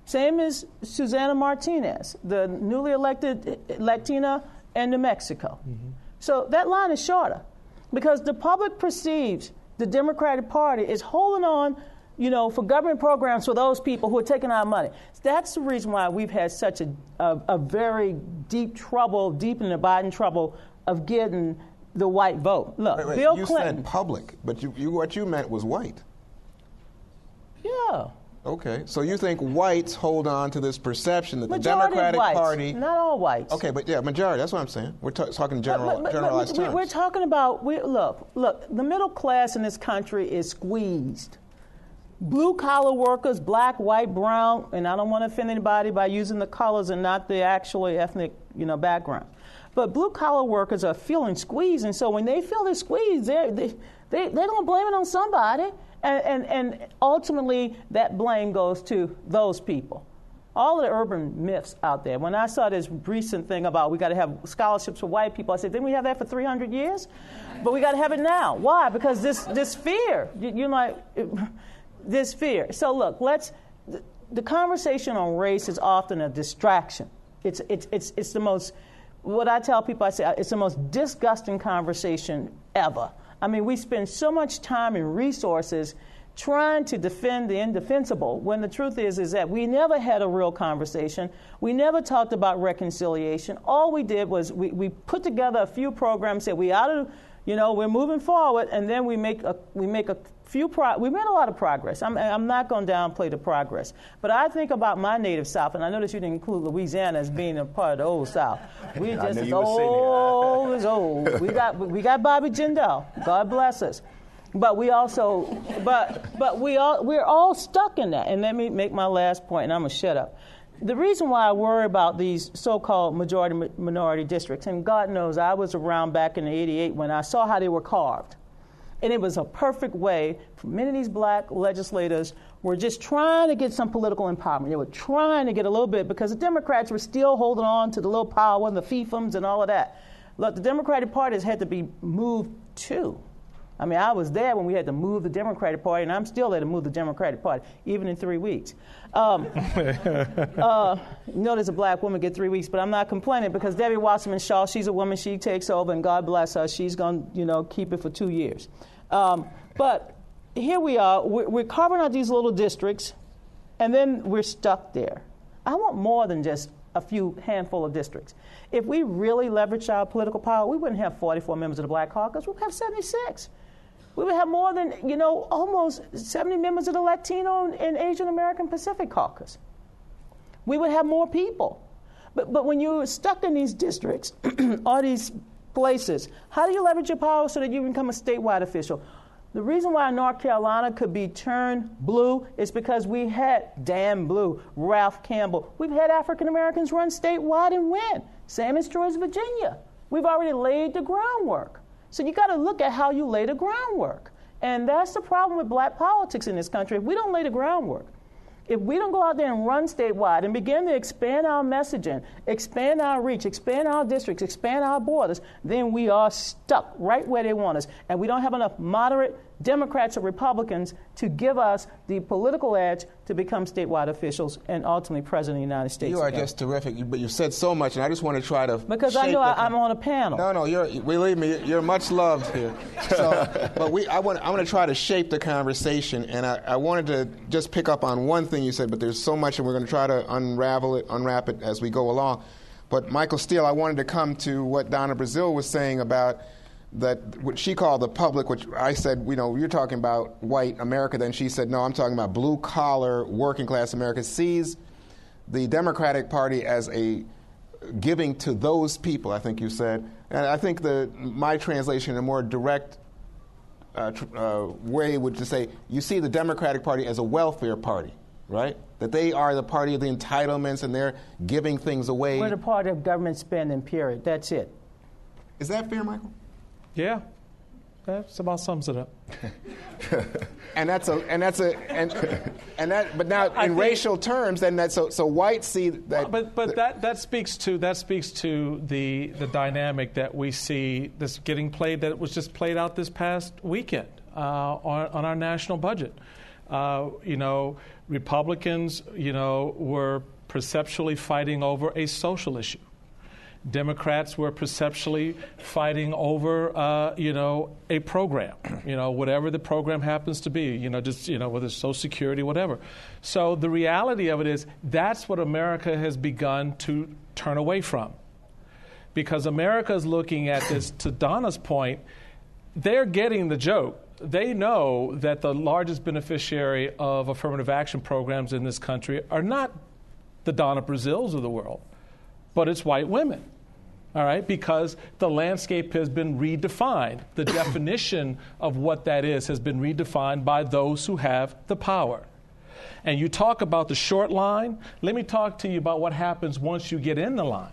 Same as Susana Martinez, the newly elected Latina in New Mexico. Mm-hmm. So that line is shorter because the public perceives the Democratic Party is holding on for government programs for those people who are taking our money. That's the reason why we've had such a very deep and abiding trouble of getting the white vote. Look, wait, Bill you Clinton. You said public, but what you meant was white. Yeah. Okay, so you think whites hold on to this perception that Majority the Democratic whites, Party... Not all whites. Okay, but yeah, majority, that's what I'm saying. We're talking generalized terms. We're talking about, look, the middle class in this country is squeezed. Blue-collar workers, black, white, brown, and I don't want to offend anybody by using the colors and not the actual ethnic, background. But blue-collar workers are feeling squeezed, and so when they feel they're squeezed, they're going to blame it on somebody, and ultimately that blame goes to those people. All the urban myths out there. When I saw this recent thing about we got to have scholarships for white people, I said, didn't we have that for 300 years? But we got to have it now. Why? Because this fear, this fear. So look, the conversation on race is often a distraction. It's the most, what I tell people, I say, it's the most disgusting conversation ever. I mean, we spend so much time and resources trying to defend the indefensible when the truth is that we never had a real conversation. We never talked about reconciliation. All we did was we put together a few programs that we ought to, we're moving forward, and then we make a we made a lot of progress. I'm not going to downplay the progress. But I think about my native South, and I noticed you didn't include Louisiana as being a part of the old South. We're just as old as old. We got Bobby Jindal. God bless us. But we also, we're all stuck in that. And let me make my last point, and I'm going to shut up. The reason why I worry about these so-called majority-minority districts, and God knows I was around back in '88 when I saw how they were carved. And it was a perfect way for many of these black legislators were just trying to get some political empowerment. They were trying to get a little bit because the Democrats were still holding on to the little power and the fiefdoms and all of that. Look, the Democratic Party has had to be moved too. I mean, I was there when we had to move the Democratic Party, and I'm still there to move the Democratic Party, even in 3 weeks. There's a black woman get 3 weeks, but I'm not complaining because Debbie Wasserman Shaw, she's a woman, she takes over, and God bless her, she's going to keep it for 2 years. But here we are, we're carving out these little districts, and then we're stuck there. I want more than just a few handful of districts. If we really leverage our political power, we wouldn't have 44 members of the Black Caucus, we'd have 76. We would have more than, almost 70 members of the Latino and Asian American Pacific Caucus. We would have more people. But when you're stuck in these districts, all these places, how do you leverage your power so that you become a statewide official? The reason why North Carolina could be turned blue is because we had Dan Blue, Ralph Campbell. We've had African Americans run statewide and win. Same is true as Virginia. We've already laid the groundwork. So you got to look at how you lay the groundwork. And that's the problem with black politics in this country. If we don't lay the groundwork, if we don't go out there and run statewide and begin to expand our messaging, expand our reach, expand our districts, expand our borders, then we are stuck right where they want us. And we don't have enough moderate Democrats or Republicans to give us the political edge to become statewide officials and ultimately President of the United States. You are just terrific, but you've said so much, and I just want to try to because I know I'm on a panel. No, believe me, you're much loved here. So, but I want to try to shape the conversation, and I wanted to just pick up on one thing you said, but there's so much, and we're going to try to unwrap it as we go along. But Michael Steele, I wanted to come to what Donna Brazille was saying about that what she called the public, which I said, you're talking about white America. Then she said, no, I'm talking about blue-collar, working-class America, sees the Democratic Party as a giving to those people, I think you said. And I think my translation, a more direct way would just say, you see the Democratic Party as a welfare party, right? That they are the party of the entitlements and they're giving things away. We're the party of government spending, period. That's it. Is that fair, Michael? Yeah, that about sums it up. But now in racial terms, then that's so whites see that. But that speaks to the dynamic that we see that's getting played, that was just played out this past weekend on our national budget. Republicans, were perceptually fighting over a social issue. Democrats were perceptually fighting over, a program, whatever the program happens to be, whether it's Social Security, whatever. So the reality of it is that's what America has begun to turn away from. Because America is looking at this, to Donna's point, they're getting the joke. They know that the largest beneficiary of affirmative action programs in this country are not the Donna Brazilles of the world, but it's white women, all right, because the landscape has been redefined. The definition of what that is has been redefined by those who have the power. And you talk about the short line. Let me talk to you about what happens once you get in the line.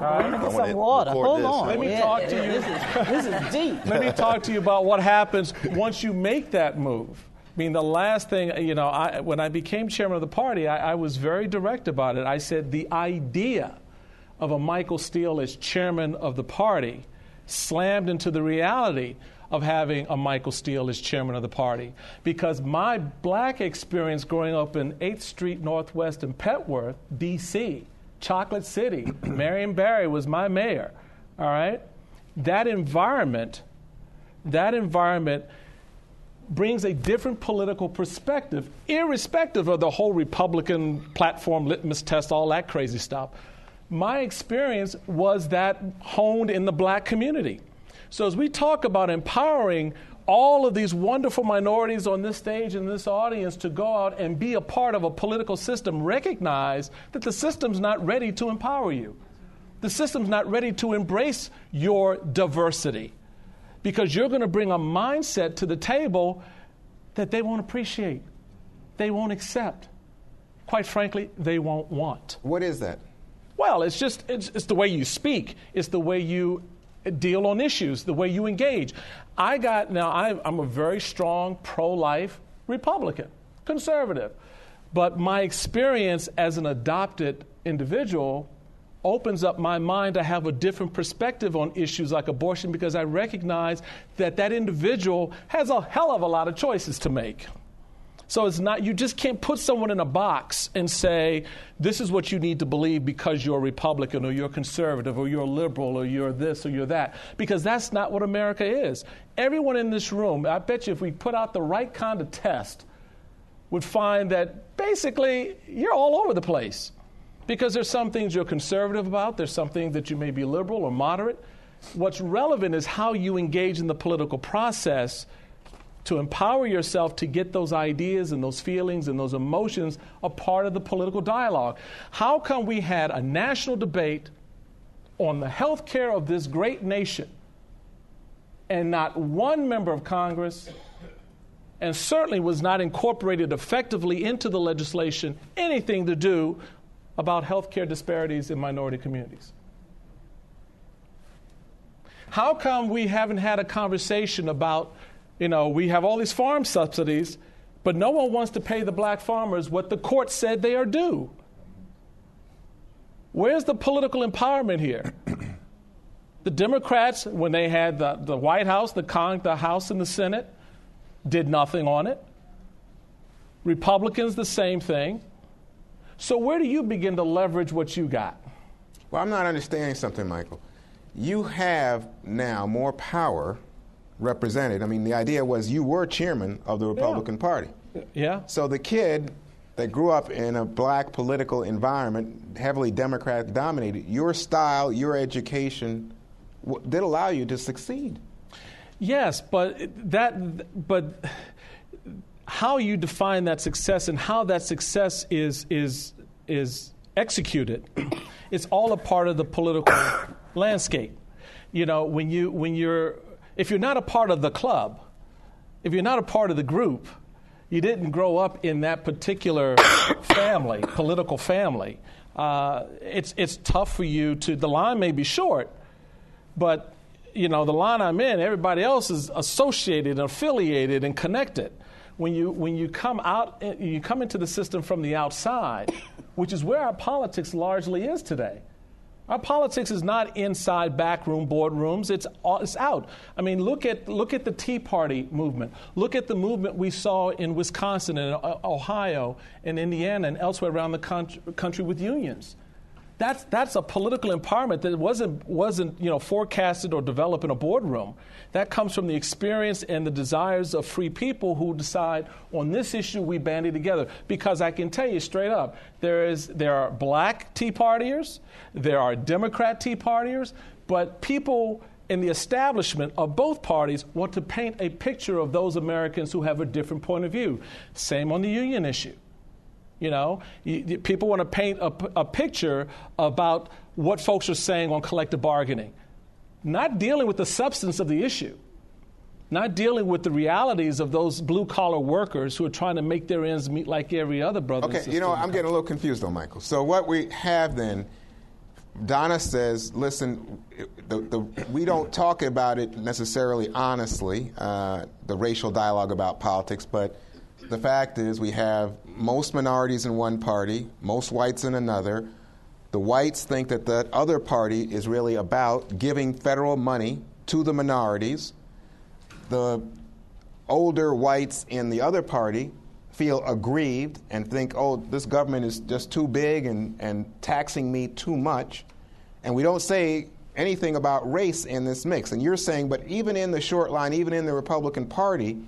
Let me get some water. Hold on. Let me talk to you. This is deep. Let me talk to you about what happens once you make that move. I mean, the last thing, when I became chairman of the party, I was very direct about it. I said the idea of a Michael Steele as chairman of the party slammed into the reality of having a Michael Steele as chairman of the party. Because my black experience growing up in 8th Street Northwest in Petworth, D.C., Chocolate City, Marion Barry was my mayor, all right? That environment brings a different political perspective, irrespective of the whole Republican platform, litmus test, all that crazy stuff. My experience was that honed in the black community. So as we talk about empowering all of these wonderful minorities on this stage and this audience to go out and be a part of a political system, recognize that the system's not ready to empower you. The system's not ready to embrace your diversity, because you're going to bring a mindset to the table that they won't appreciate, they won't accept. Quite frankly, they won't want. What is that? Well, it's the way you speak. It's the way you deal on issues, the way you engage. I'm a very strong pro-life Republican, conservative. But my experience as an adopted individual opens up my mind to have a different perspective on issues like abortion, because I recognize that that individual has a hell of a lot of choices to make. So it's not, you just can't put someone in a box and say, this is what you need to believe because you're a Republican or you're conservative or you're liberal or you're this or you're that, because that's not what America is. Everyone in this room, I bet you if we put out the right kind of test, would find that basically you're all over the place. Because there's some things you're conservative about, there's some things that you may be liberal or moderate. What's relevant is how you engage in the political process to empower yourself to get those ideas and those feelings and those emotions a part of the political dialogue. How come we had a national debate on the health care of this great nation and not one member of Congress, and certainly was not incorporated effectively into the legislation, anything to do about health care disparities in minority communities? How come we haven't had a conversation about, we have all these farm subsidies, but no one wants to pay the black farmers what the court said they are due? Where's the political empowerment here? The Democrats, when they had the White House, the House and the Senate, did nothing on it. Republicans, the same thing. So where do you begin to leverage what you got? Well, I'm not understanding something, Michael. You have now more power represented. I mean, the idea was you were chairman of the Republican Party. Yeah. So the kid that grew up in a black political environment, heavily Democrat dominated, your style, your education did allow you to succeed. Yes, but how you define that success and how that success is executed, it's all a part of the political landscape. If you're not a part of the club, if you're not a part of the group, you didn't grow up in that particular family, political family. It's tough for you to. The line may be short, but the line I'm in, everybody else is associated, and affiliated, and connected. When you come out, you come into the system from the outside, which is where our politics largely is today. Our politics is not inside backroom boardrooms. It's out. I mean, look at the Tea Party movement. Look at the movement we saw in Wisconsin and Ohio and Indiana and elsewhere around the country with unions. That's a political empowerment that wasn't forecasted or developed in a boardroom. That comes from the experience and the desires of free people who decide on this issue we bandy together. Because I can tell you straight up, there are black Tea Partiers, there are Democrat Tea Partiers, but people in the establishment of both parties want to paint a picture of those Americans who have a different point of view. Same on the union issue. People want to paint a picture about what folks are saying on collective bargaining, not dealing with the substance of the issue, not dealing with the realities of those blue-collar workers who are trying to make their ends meet like every other brother and sister. Okay, I'm getting a little confused, though, Michael. So what we have then, Donna says, listen, we don't talk about it necessarily honestly, the racial dialogue about politics, but the fact is we have most minorities in one party, most whites in another. The whites think that the other party is really about giving federal money to the minorities. The older whites in the other party feel aggrieved and think, this government is just too big and taxing me too much. And we don't say anything about race in this mix. And you're saying, but even in the short line, even in the Republican Party,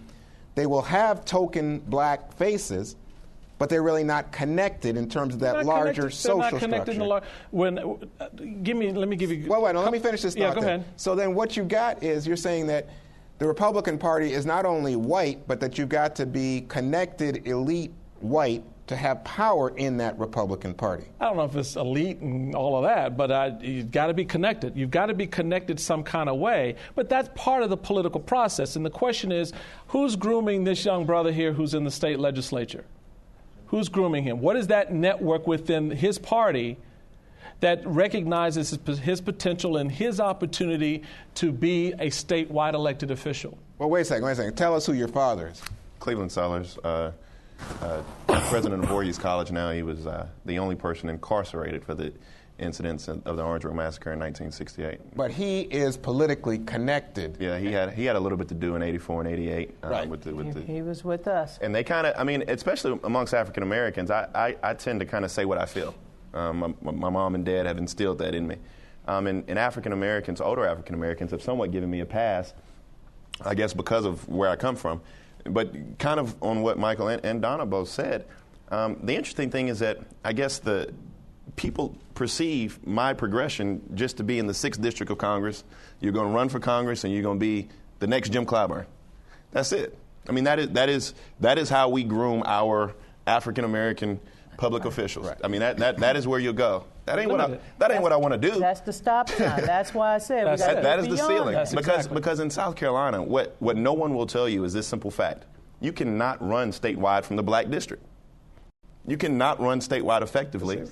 they will have token black faces, but they're really not connected in terms of that larger social structure. Let me give you. Well, let me finish this thought. Yeah, go ahead. So then what you got is you're saying that the Republican Party is not only white, but that you've got to be connected, elite white to have power in that Republican Party. I don't know if it's elite and all of that, but you've got to be connected. You've got to be connected some kind of way. But that's part of the political process. And the question is, who's grooming this young brother here who's in the state legislature? Who's grooming him? What is that network within his party that recognizes his potential and his opportunity to be a statewide elected official? Well, wait a second. Tell us who your father is. Cleveland Sellers, president of Voorhees College now. He was the only person incarcerated for the incidents of the Orange Road Massacre in 1968. But he is politically connected. Yeah, he had a little bit to do in 84 and 88. Right. He was with us. And they kind of, I mean, especially amongst African Americans, I tend to kind of say what I feel. My mom and dad have instilled that in me. And African Americans, older African Americans, have somewhat given me a pass, I guess because of where I come from. But kind of on what Michael and Donna both said, the interesting thing is that I guess the people perceive my progression just to be in the 6th District of Congress. You're going to run for Congress and you're going to be the next Jim Clyburn. That's it. I mean, that is how we groom our African American public officials. Right. I mean, that is where you'll go. That ain't what I want to do. That's the stop sign. That's why I said that is the ceiling. Exactly. Because in South Carolina, what no one will tell you is this simple fact: you cannot run statewide from the black district. You cannot run statewide effectively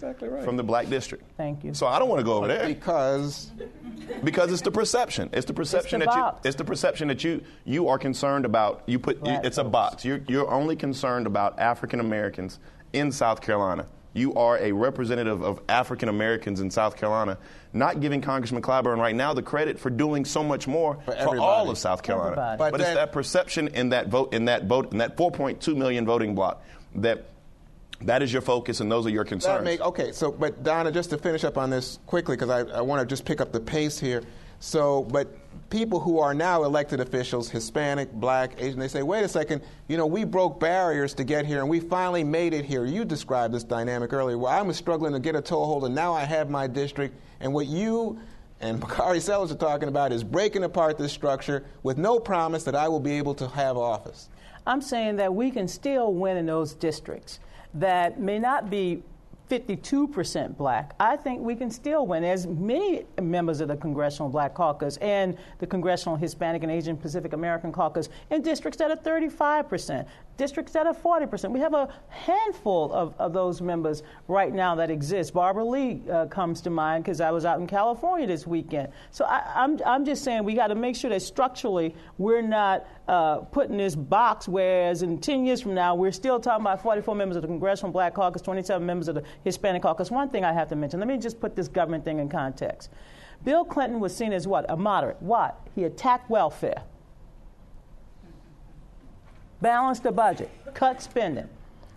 from the black district. Thank you. So I don't want to go over there because it's the perception. It's the perception that you are concerned about. It's a box. You're only concerned about African Americans in South Carolina. You are a representative of African Americans in South Carolina, not giving Congressman Clyburn right now the credit for doing so much more for all of South Carolina. But it's that perception in that 4.2 million voting block that is your focus, and those are your concerns. But Donna, just to finish up on this quickly, because I want to just pick up the pace here. But people who are now elected officials, Hispanic, black, Asian, they say, wait a second, we broke barriers to get here, and we finally made it here. You described this dynamic earlier, where I was struggling to get a toehold, and now I have my district. And what you and Bakari Sellers are talking about is breaking apart this structure with no promise that I will be able to have office. I'm saying that we can still win in those districts that may not be 52% black. I think we can still win. As many members of the Congressional Black Caucus and the Congressional Hispanic and Asian Pacific American Caucus in districts that are 35%, districts that are 40%. We have a handful of those members right now that exist. Barbara Lee comes to mind because I was out in California this weekend. So I'm just saying we got to make sure that structurally we're not put in this box, whereas in 10 years from now we're still talking about 44 members of the Congressional Black Caucus, 27 members of the Hispanic Caucus. One thing I have to mention, let me just put this government thing in context. Bill Clinton was seen as what? A moderate. What? He attacked welfare, balanced the budget, cut spending.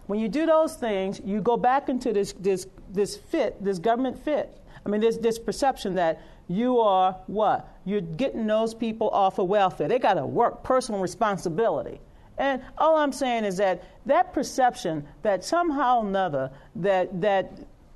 When you do those things, you go back into this government fit. I mean, this perception that you are what? You're getting those people off of welfare. They got to work, personal responsibility. And all I'm saying is that perception that somehow or another, that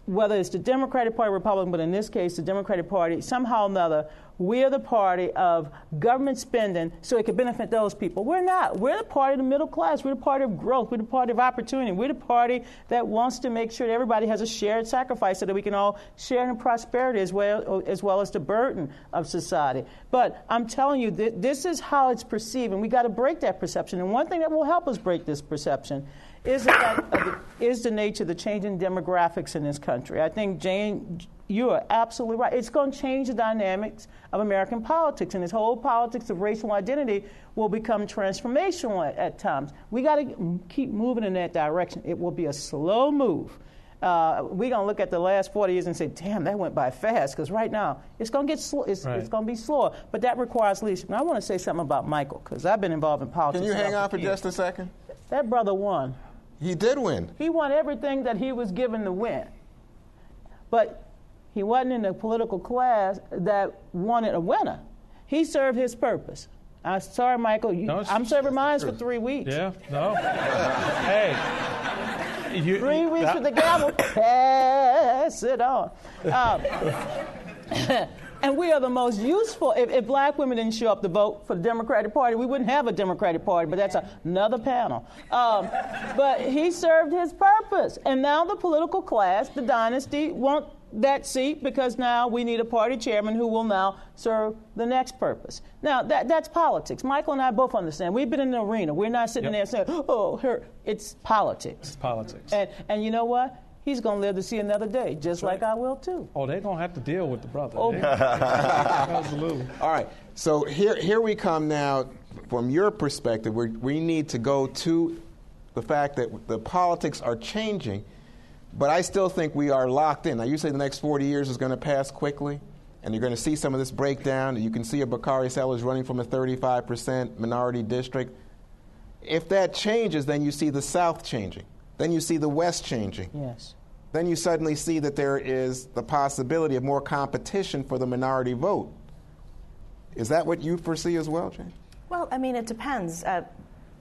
whether it's the Democratic Party or Republican, but in this case the Democratic Party, somehow or another, we're the party of government spending so it can benefit those people. We're not. We're the party of the middle class. We're the party of growth. We're the party of opportunity. We're the party that wants to make sure that everybody has a shared sacrifice so that we can all share in prosperity as well as the burden of society. But I'm telling you, this is how it's perceived, and we got to break that perception. And one thing that will help us break this perception is the nature of the changing demographics in this country. I think, Jane, you are absolutely right. It's going to change the dynamics of American politics, and this whole politics of racial identity will become transformational at times. We got to keep moving in that direction. It will be a slow move. We're going to look at the last 40 years and say, damn, that went by fast, because right now it's going to get slow. It's going to be slower, but that requires leadership. And I want to say something about Michael, because I've been involved in politics. Can you hang on for just a second? That brother won. He did win. He won everything that he was given to win. But he wasn't in the political class that wanted a winner. He served his purpose. I'm sorry, Michael. I'm serving mine for 3 weeks. Yeah, no. Hey. 3 weeks with the gavel. Pass it on. And we are the most useful. If black women didn't show up to vote for the Democratic Party, we wouldn't have a Democratic Party, but that's another panel. But he served his purpose. And now the political class, the dynasty, want that seat because now we need a party chairman who will now serve the next purpose. Now, that's politics. Michael and I both understand. We've been in the arena. We're not sitting there saying, it's politics. It's politics. And you know what? He's going to live to see another day, just like I will, too. Oh, they're going to have to deal with the brother. Oh. Absolutely. All right. So here we come now. From your perspective, we need to go to the fact that the politics are changing, but I still think we are locked in. Now, you say the next 40 years is going to pass quickly, and you're going to see some of this breakdown. You can see a Bakari Sellers running from a 35% minority district. If that changes, then you see the South changing. Then you see the West changing. Yes. Then you suddenly see that there is the possibility of more competition for the minority vote. Is that what you foresee as well, Jane? Well, I mean, it depends.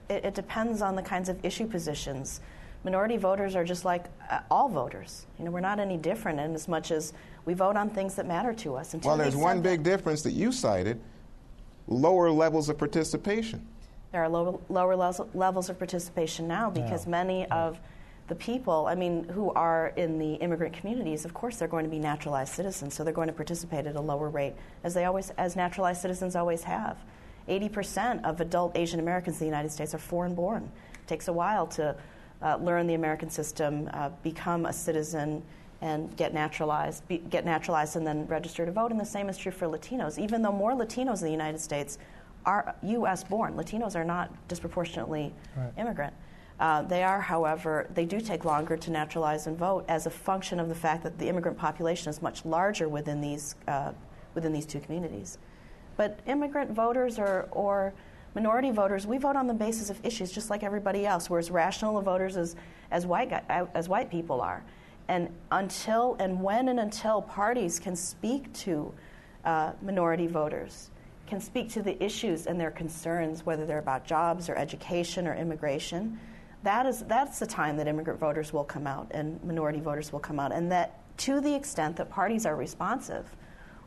It depends on the kinds of issue positions. Minority voters are just like all voters. You know, we're not any different in as much as we vote on things that matter to us. Well, there's one big difference that you cited, lower levels of participation. There are lower levels of participation now because many of the people, I mean, who are in the immigrant communities, of course, they're going to be naturalized citizens, so they're going to participate at a lower rate, as naturalized citizens always have. 80% of adult Asian Americans in the United States are foreign-born. It takes a while to learn the American system, become a citizen, and get naturalized, and then register to vote. And the same is true for Latinos. Even though more Latinos in the United States are U.S. born, Latinos are not disproportionately immigrant. They are, however, they do take longer to naturalize and vote as a function of the fact that the immigrant population is much larger within these two communities. But immigrant voters or minority voters, we vote on the basis of issues just like everybody else. We're as rational voters as white people are. And when and until parties can speak to minority voters, can speak to the issues and their concerns, whether they're about jobs or education or immigration, that's the time that immigrant voters will come out and minority voters will come out. And that to the extent that parties are responsive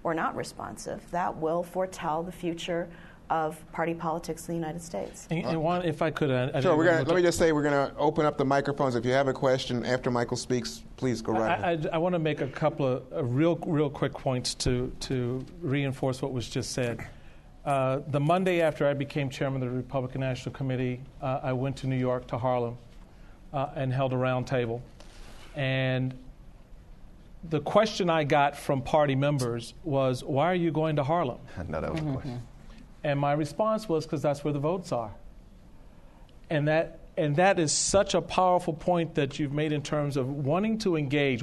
or not responsive, that will foretell the future of party politics in the United States. And Juan, if I could... Sure, let me just say we're going to open up the microphones. If you have a question after Michael speaks, please go right ahead. I want to make a couple of real quick points to reinforce what was just said. The Monday after I became chairman of the Republican National Committee, I went to New York, to Harlem, and held a round table. And the question I got from party members was, why are you going to Harlem? No, that was the question. And my response was, because that's where the votes are. And that is such a powerful point that you've made in terms of wanting to engage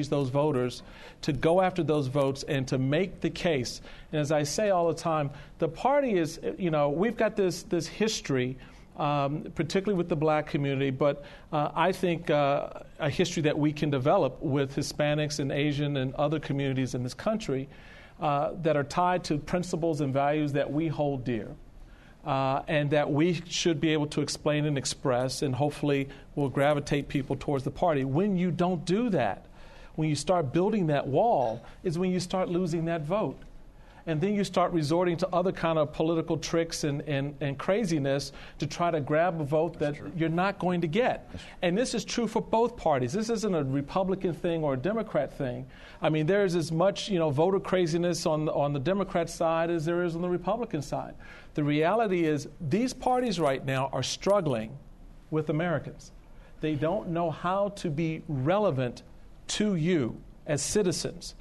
those voters, to go after those votes and to make the case. And as I say all the time, the party is, we've got this history, particularly with the black community, but I think a history that we can develop with Hispanics and Asian and other communities in this country that are tied to principles and values that we hold dear. And that we should be able to explain and express, and hopefully will gravitate people towards the party. When you don't do that, when you start building that wall, is when you start losing that vote. And then you start resorting to other kind of political tricks and craziness to try to grab a vote that you're not going to get. And this is true for both parties. This isn't a Republican thing or a Democrat thing. I mean, there's as much voter craziness on the Democrat side as there is on the Republican side. The reality is these parties right now are struggling with Americans. They don't know how to be relevant to you as citizens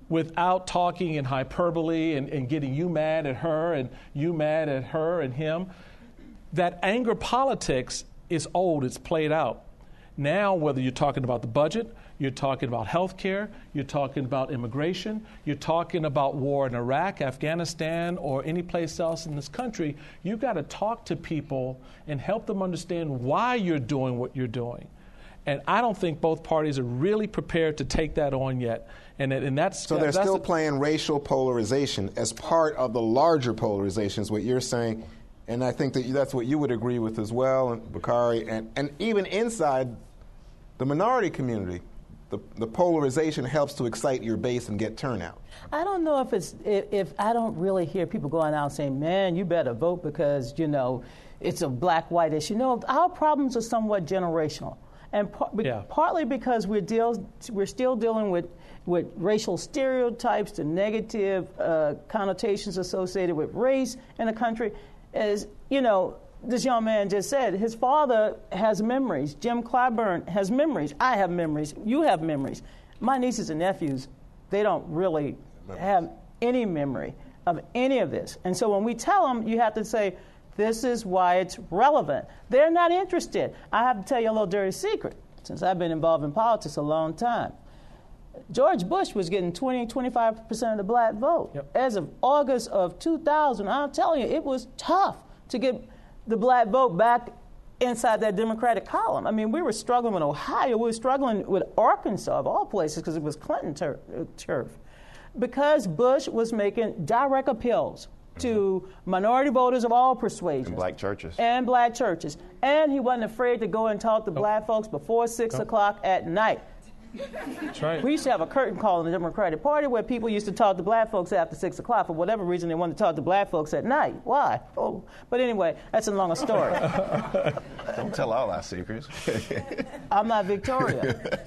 without talking in hyperbole and getting you mad at her and you mad at her and him. That anger politics is old. It's played out. Now, whether you're talking about the budget, you're talking about health care, you're talking about immigration, you're talking about war in Iraq, Afghanistan, or any place else in this country, you've got to talk to people and help them understand why you're doing what you're doing. And I don't think both parties are really prepared to take that on yet. And that's so they're still playing racial polarization as part of the larger polarization, is what you're saying. And I think that's what you would agree with as well, and Bakari, and even inside the minority community, the polarization helps to excite your base and get turnout. I don't know if I don't really hear people going out saying, man, you better vote because, it's a black-white issue. No, our problems are somewhat generational. And partly because we're still dealing with racial stereotypes, the negative connotations associated with race in the country. As, this young man just said, his father has memories. Jim Clyburn has memories. I have memories. You have memories. My nieces and nephews, they don't really have any memory of any of this. And so when we tell them, you have to say, this is why it's relevant. They're not interested. I have to tell you a little dirty secret, since I've been involved in politics a long time. George Bush was getting 25% of the black vote. Yep. As of August of 2000, I'm telling you, it was tough to get the black vote back inside that Democratic column. I mean, we were struggling with Ohio. We were struggling with Arkansas, of all places, because it was Clinton turf. Because Bush was making direct appeals to minority voters of all persuasions. And black churches. And he wasn't afraid to go and talk to black folks before 6 o'clock at night. That's right. We used to have a curtain call in the Democratic Party where people used to talk to black folks after 6 o'clock. For whatever reason, they wanted to talk to black folks at night. Why? Oh. But anyway, that's a longer story. Don't tell all our secrets. I'm not Victoria.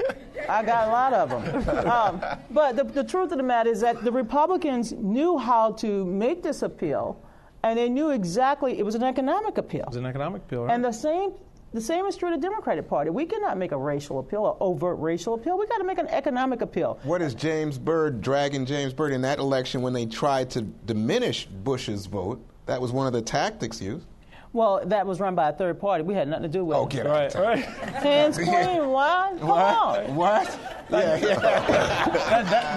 I got a lot of them. But the truth of the matter is that the Republicans knew how to make this appeal, and they knew exactly it was an economic appeal. It was an economic appeal, right? And the same is true of the Democratic Party. We cannot make a racial appeal, an overt racial appeal. We got to make an economic appeal. What is James Byrd dragging James Byrd in that election when they tried to diminish Bush's vote? That was one of the tactics used. Well, that was run by a third party. We had nothing to do with it. Okay, right. Hands clean, why? Come on. What? Why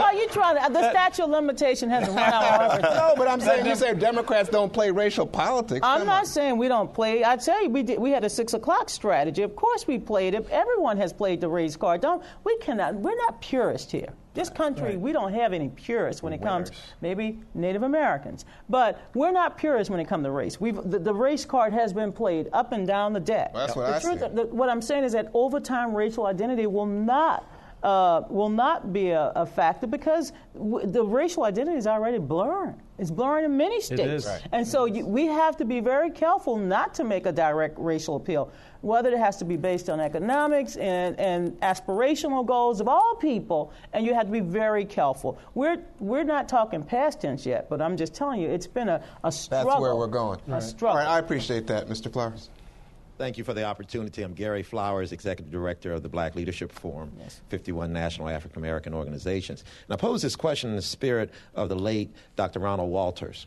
are you trying to? The statute of limitation hasn't run out. No, but I'm saying you say Democrats don't play racial politics. I'm not saying we don't play. I tell you, we had a 6 o'clock strategy. Of course, we played it. Everyone has played the race card. We're not purists here. This country, we don't have any purists when it comes, maybe Native Americans. But we're not purists when it comes to race. The race card has been played up and down the deck. Well, that's what I say. What I'm saying is that over time, racial identity will not be a factor because the racial identity is already blurring. It's blurring in many states. It is. Right. And so we have to be very careful not to make a direct racial appeal, whether it has to be based on economics and aspirational goals of all people, and you have to be very careful. We're not talking past tense yet, but I'm just telling you, it's been a struggle. That's where we're going. A struggle. All right, I appreciate that, Mr. Flowers. Thank you for the opportunity. I'm Gary Flowers, Executive Director of the Black Leadership Forum, 51 national African American organizations. And I pose this question in the spirit of the late Dr. Ronald Walters,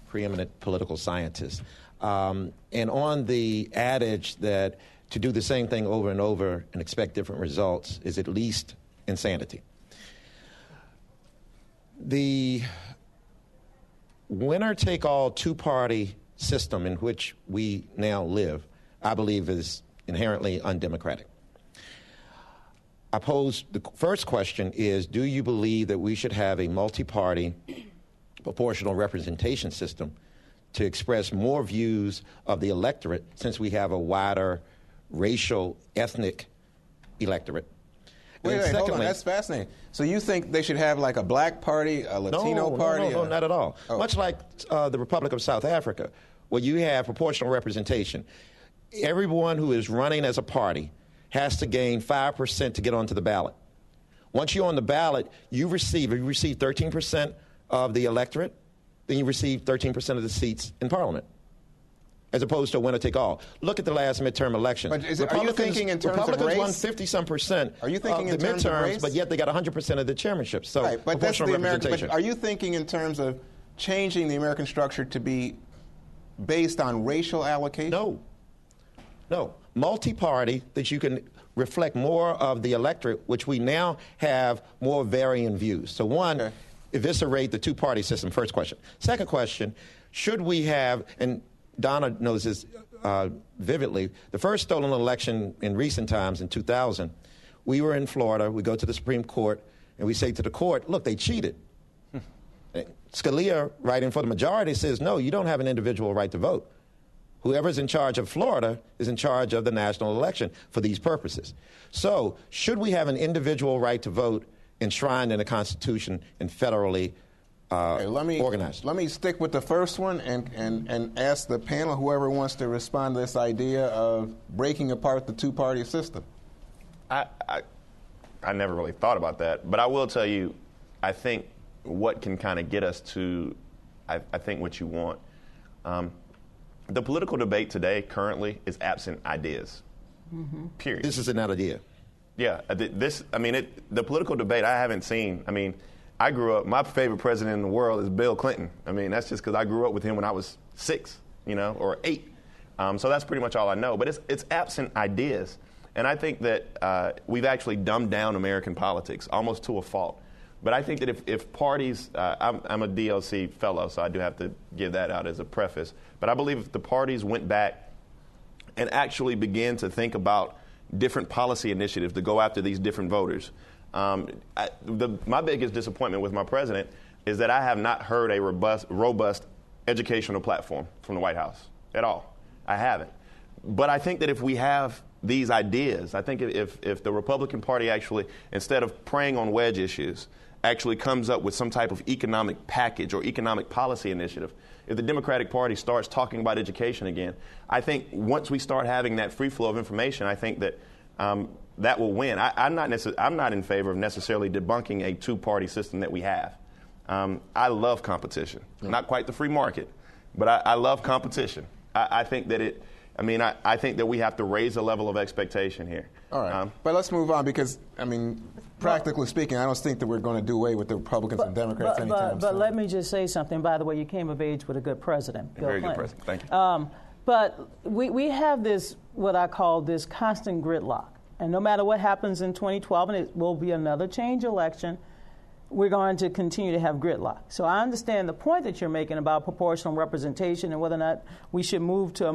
preeminent political scientist. And on the adage that to do the same thing over and over and expect different results is at least insanity. The winner-take-all two-party system in which we now live, I believe, is inherently undemocratic. I pose the first question is, do you believe that we should have a multi-party proportional representation system to express more views of the electorate since we have a wider racial, ethnic electorate? Wait, hold on. That's fascinating. So you think they should have like a black party, a Latino party? No, not at all. Oh. Much like the Republic of South Africa, where you have proportional representation. Everyone who is running as a party has to gain 5% to get onto the ballot. Once you're on the ballot, if you receive 13% of the electorate, then you receive 13% of the seats in Parliament, as opposed to a winner-take-all. Look at the last midterm elections. But are you thinking in terms Republicans of race? won 50-some% Are you thinking of the in terms midterms, of race? but yet they got 100% of the chairmanship. So right, but that's the American. representation. But are you thinking in terms of changing the American structure to be based on racial allocation? No. Multi-party, that you can reflect more of the electorate, which we now have more varying views. So one, eviscerate the two-party system, first question. Second question, should we have, and Donna knows this vividly, the first stolen election in recent times, in 2000, we were in Florida, we go to the Supreme Court, and we say to the court, look, they cheated. Scalia, writing for the majority, says, no, you don't have an individual right to vote. Whoever's in charge of Florida is in charge of the national election for these purposes. So, should we have an individual right to vote enshrined in the Constitution and federally organized? Let me stick with the first one and ask the panel, whoever wants to respond to this idea of breaking apart the two-party system. I never really thought about that, but I will tell you, I think what can kind of get us to, I think what you want. The political debate today currently is absent ideas. Period. This is an idea. Yeah, the political debate I haven't seen. I mean, I grew up, my favorite president in the world is Bill Clinton. I mean, that's just because I grew up with him when I was 6, or 8. So that's pretty much all I know. But it's absent ideas. And I think that we've actually dumbed down American politics almost to a fault. But I think that if parties, I'm a DLC fellow, so I do have to give that out as a preface. But I believe if the parties went back and actually began to think about different policy initiatives to go after these different voters, my biggest disappointment with my president is that I have not heard a robust educational platform from the White House at all. I haven't. But I think that if we have these ideas, I think if the Republican Party actually, instead of preying on wedge issues, actually comes up with some type of economic package or economic policy initiative, if the Democratic Party starts talking about education again, I think once we start having that free flow of information, I think that that will win. I'm not in favor of necessarily debunking a two-party system that we have. I love competition. Not quite the free market, but I love competition. I think that I think that we have to raise the level of expectation here. All right. But let's move on because, practically speaking, I don't think that we're going to do away with the Republicans and Democrats anytime soon. But let me just say something. By the way, you came of age with a good president, Bill Very Clinton. good president. Thank you. But we have this, what I call this constant gridlock. And no matter what happens in 2012, and it will be another change election, we're going to continue to have gridlock. So I understand the point that you're making about proportional representation and whether or not we should move to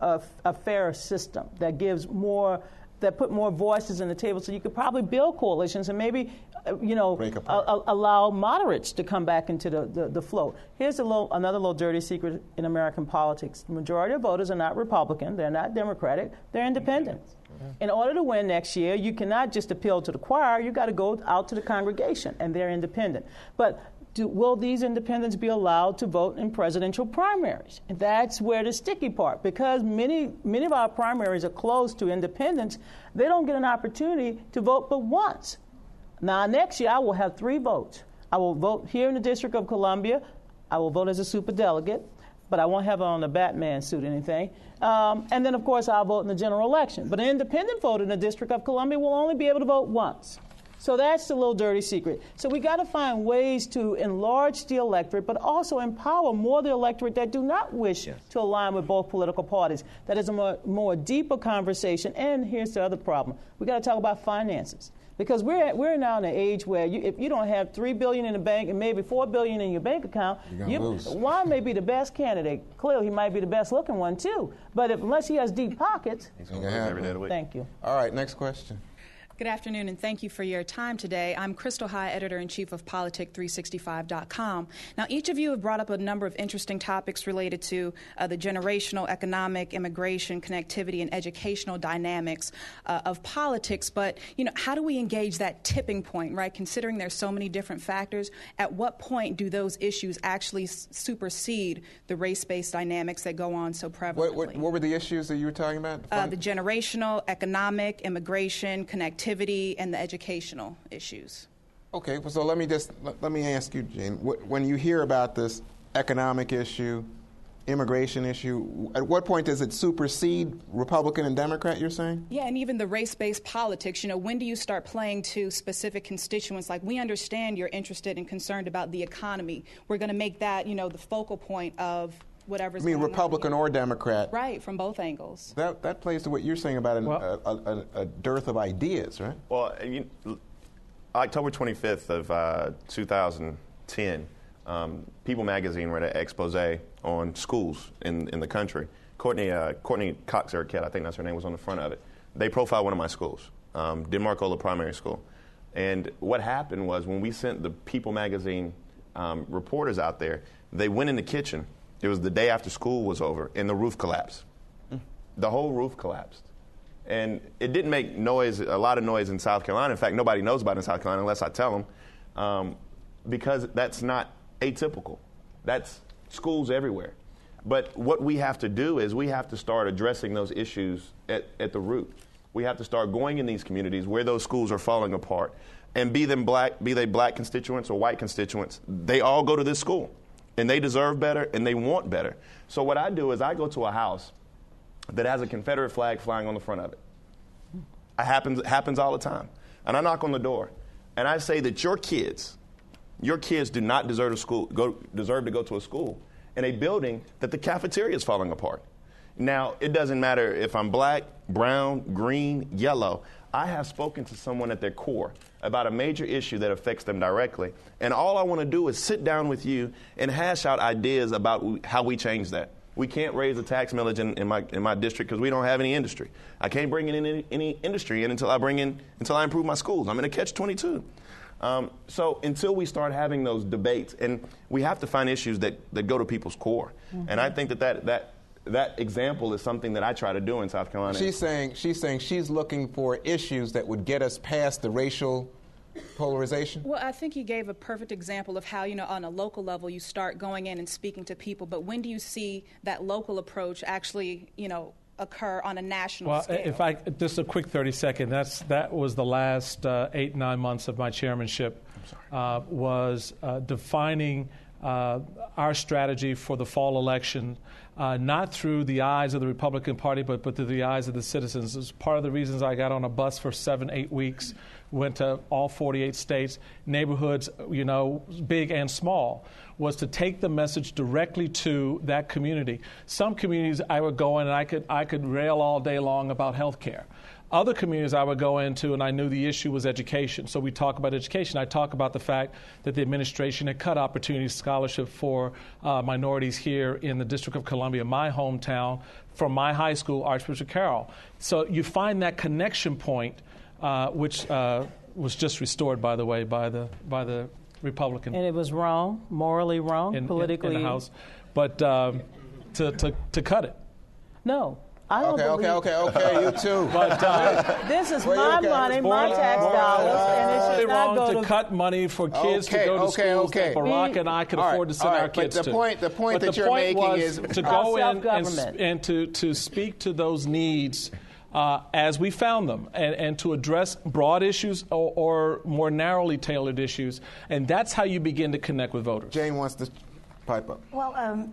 a fairer system that gives more, that put more voices on the table, so you could probably build coalitions and maybe, allow moderates to come back into the float. Here's another little dirty secret in American politics. The majority of voters are not Republican. They're not Democratic. They're independent. In order to win next year, you cannot just appeal to the choir. You got to go out to the congregation, and they're independent. But will these independents be allowed to vote in presidential primaries? And that's where the sticky part, because many of our primaries are closed to independents. They don't get an opportunity to vote but once. Now, next year, I will have 3 votes. I will vote here in the District of Columbia. I will vote as a superdelegate, but I won't have on a Batman suit or anything. And then, of course, I'll vote in the general election. But an independent voter in the District of Columbia will only be able to vote once. So that's the little dirty secret. So we got to find ways to enlarge the electorate, but also empower more of the electorate that do not wish to align with both political parties. That is a more deeper conversation. And here's the other problem. We got to talk about finances. Because we're now in an age where if you don't have $3 billion in the bank and maybe $4 billion in your bank account, Juan may be the best candidate. Clearly, he might be the best looking one too. But unless he has deep pockets, he's going to work every day of the week. Thank you. All right, next question. Good afternoon, and thank you for your time today. I'm Crystal High, Editor-in-Chief of Politic365.com. Now, each of you have brought up a number of interesting topics related to the generational, economic, immigration, connectivity, and educational dynamics of politics. But, how do we engage that tipping point, right? Considering there's so many different factors, at what point do those issues actually supersede the race-based dynamics that go on so prevalently? What were the issues that you were talking about? The generational, economic, immigration, connectivity, and the educational issues. Okay, so let me ask you, Jane, when you hear about this economic issue, immigration issue, at what point does it supersede Republican and Democrat, you're saying? Yeah, and even the race-based politics, when do you start playing to specific constituents? Like, we understand you're interested and concerned about the economy. We're going to make that, the focal point of whatever's going on. Republican or Democrat? Right, from both angles. That plays to what you're saying about a dearth of ideas, right? Well, October 25th of 2010, People magazine read an expose on schools in the country. Courtney Cox-Arquette, I think that's her name, was on the front of it. They profiled one of my schools, Denmarcola Primary School. And what happened was when we sent the People magazine reporters out there, they went in the kitchen It was the day after school was over, and the roof collapsed. The whole roof collapsed. And it didn't make a lot of noise in South Carolina. In fact, nobody knows about it in South Carolina unless I tell them, because that's not atypical. That's schools everywhere. But what we have to do is we have to start addressing those issues at the root. We have to start going in these communities where those schools are falling apart. And be they black constituents or white constituents, they all go to this school. And they deserve better, and they want better. So what I do is I go to a house that has a Confederate flag flying on the front of it. It happens all the time. And I knock on the door, and I say that your kids do not deserve to go to a school in a building that the cafeteria is falling apart. Now, it doesn't matter if I'm black, brown, green, yellow. I have spoken to someone at their core about a major issue that affects them directly. And all I want to do is sit down with you and hash out ideas about how we change that. We can't raise the tax millage in my district because we don't have any industry. I can't bring in any industry in until I improve my schools. I'm in a catch-22. So until we start having those debates, and we have to find issues that go to people's core. Mm-hmm. And I think that example is something that I try to do in South Carolina. She's saying she's looking for issues that would get us past the racial polarization? Well, I think you gave a perfect example of how, on a local level, you start going in and speaking to people. But when do you see that local approach actually, occur on a national scale? Well, just a quick 30-second, that was the last 8-9 months of my chairmanship, was defining our strategy for the fall election, not through the eyes of the Republican Party, but through the eyes of the citizens. It was part of the reasons I got on a bus for 7-8 weeks, went to all 48 states, neighborhoods, big and small, was to take the message directly to that community. Some communities I would go in and I could rail all day long about health care. Other communities I would go into, and I knew the issue was education. So we talk about education. I talk about the fact that the administration had cut opportunity scholarship for minorities here in the District of Columbia, my hometown, from my high school, Archbishop Carroll. So you find that connection point, which was just restored, by the way, by the Republican. And it was wrong, morally wrong, politically in the House, but to cut it. No. I don't Okay, you too. But this is my money, my tax dollars, and it should not go to cut money for kids to go to schools that Barack and I could afford to send our kids to. The point that you're making is to go in and to speak to those needs as we found them, and to address broad issues or more narrowly tailored issues, and that's how you begin to connect with voters. Jane wants to pipe up. Well,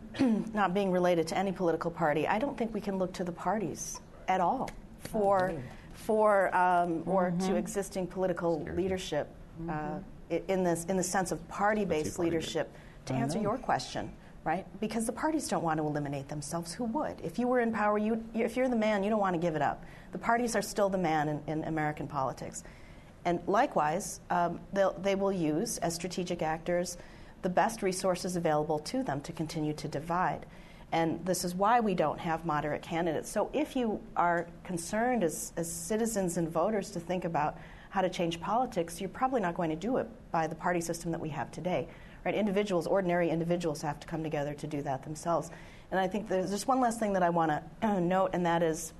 not being related to any political party, I don't think we can look to the parties at all or to existing political leadership in the sense of party-based leadership to answer your question, right? Because the parties don't want to eliminate themselves. Who would? If you were in power, if you're the man, you don't want to give it up. The parties are still the man in American politics. And likewise, they will use, as strategic actors, the best resources available to them to continue to divide. And this is why we don't have moderate candidates. So if you are concerned as citizens and voters to think about how to change politics, you're probably not going to do it by the party system that we have today. Right? Ordinary individuals have to come together to do that themselves. And I think there's just one last thing that I want to note, and that is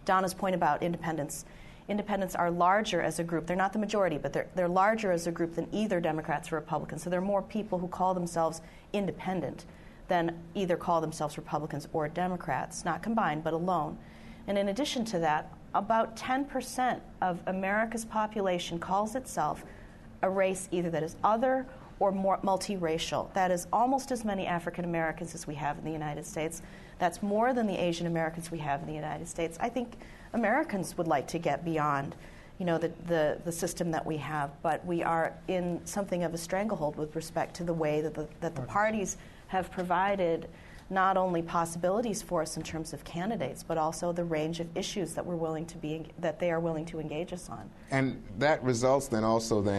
Donna's point about independents. Independents are larger as a group. They're not the majority, but they're larger as a group than either Democrats or Republicans. So there are more people who call themselves independent than either call themselves Republicans or Democrats, not combined, but alone. And in addition to that, about 10% of America's population calls itself a race either that is other or more multiracial. That is almost as many African Americans as we have in the United States. That's more than the Asian Americans we have in the United States. I think Americans would like to get beyond, the system that we have, but we are in something of a stranglehold with respect to the way that the parties have provided not only possibilities for us in terms of candidates, but also the range of issues that they are willing to engage us on. And that results then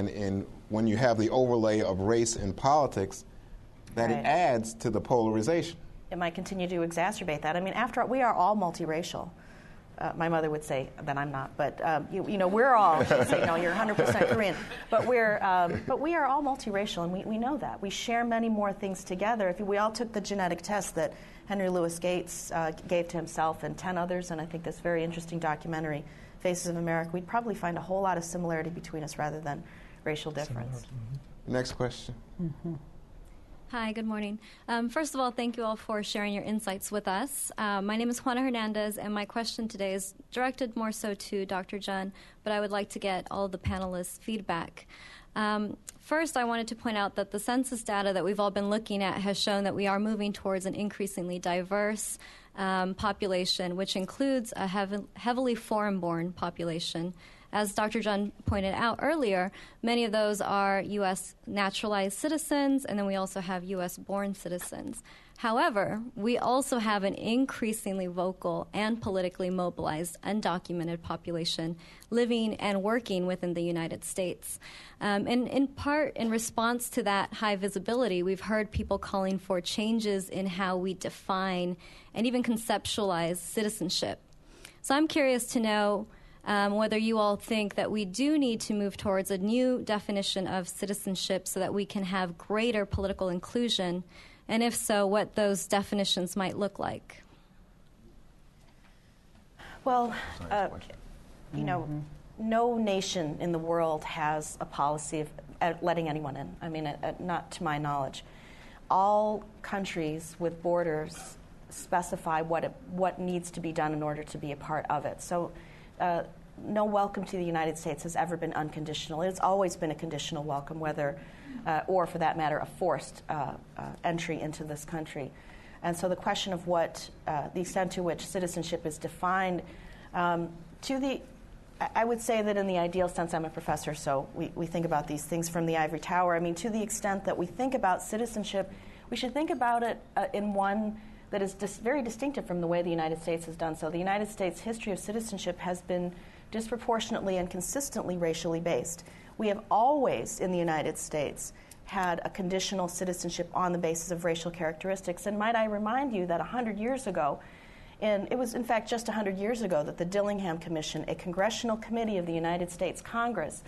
in when you have the overlay of race in politics, that it adds to the polarization. It might continue to exacerbate that. I mean, after all, we are all multiracial. my mother would say that I'm not, but we're all. She'd say, no, you're 100% Korean. But we are all multiracial, and we know that. We share many more things together. If we all took the genetic test that Henry Louis Gates gave to himself and 10 others, and I think this very interesting documentary, Faces of America, we'd probably find a whole lot of similarity between us rather than racial difference. Next question. Mm-hmm. Hi, good morning. First of all, thank you all for sharing your insights with us. My name is Juana Hernandez, and my question today is directed more so to Dr. Jun, but I would like to get all of the panelists' feedback. First, I wanted to point out that the census data that we've all been looking at has shown that we are moving towards an increasingly diverse population, which includes a heavily foreign-born population. As Dr. Jun pointed out earlier, many of those are U.S. naturalized citizens, and then we also have U.S.-born citizens. However, we also have an increasingly vocal and politically mobilized, undocumented population living and working within the United States. And in part, in response to that high visibility, we've heard people calling for changes in how we define and even conceptualize citizenship. So I'm curious to know whether you all think that we do need to move towards a new definition of citizenship so that we can have greater political inclusion, and if so, what those definitions might look like. Well, no nation in the world has a policy of letting anyone in. I mean, not to my knowledge. All countries with borders specify what needs to be done in order to be a part of it. So no welcome to the United States has ever been unconditional. It's always been a conditional welcome, whether, or for that matter, a forced entry into this country. And so the question of what, the extent to which citizenship is defined, I would say that in the ideal sense, I'm a professor, so we think about these things from the ivory tower. I mean, to the extent that we think about citizenship, we should think about it in one that is very distinctive from the way the United States has done so. The United States' history of citizenship has been disproportionately and consistently racially based. We have always, in the United States, had a conditional citizenship on the basis of racial characteristics. And might I remind you that 100 years ago, and it was in fact just 100 years ago that the Dillingham Commission, a congressional committee of the United States Congress,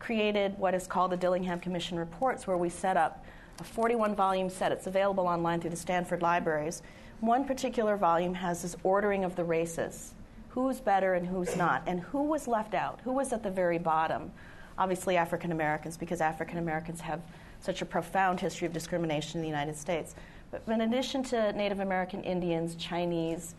created what is called the Dillingham Commission Reports, where we set up a 41-volume set. It's available online through the Stanford libraries. One particular volume has this ordering of the races, who's better and who's not, and who was left out, who was at the very bottom. Obviously African Americans, because African Americans have such a profound history of discrimination in the United States. But in addition to Native American Indians, Chinese,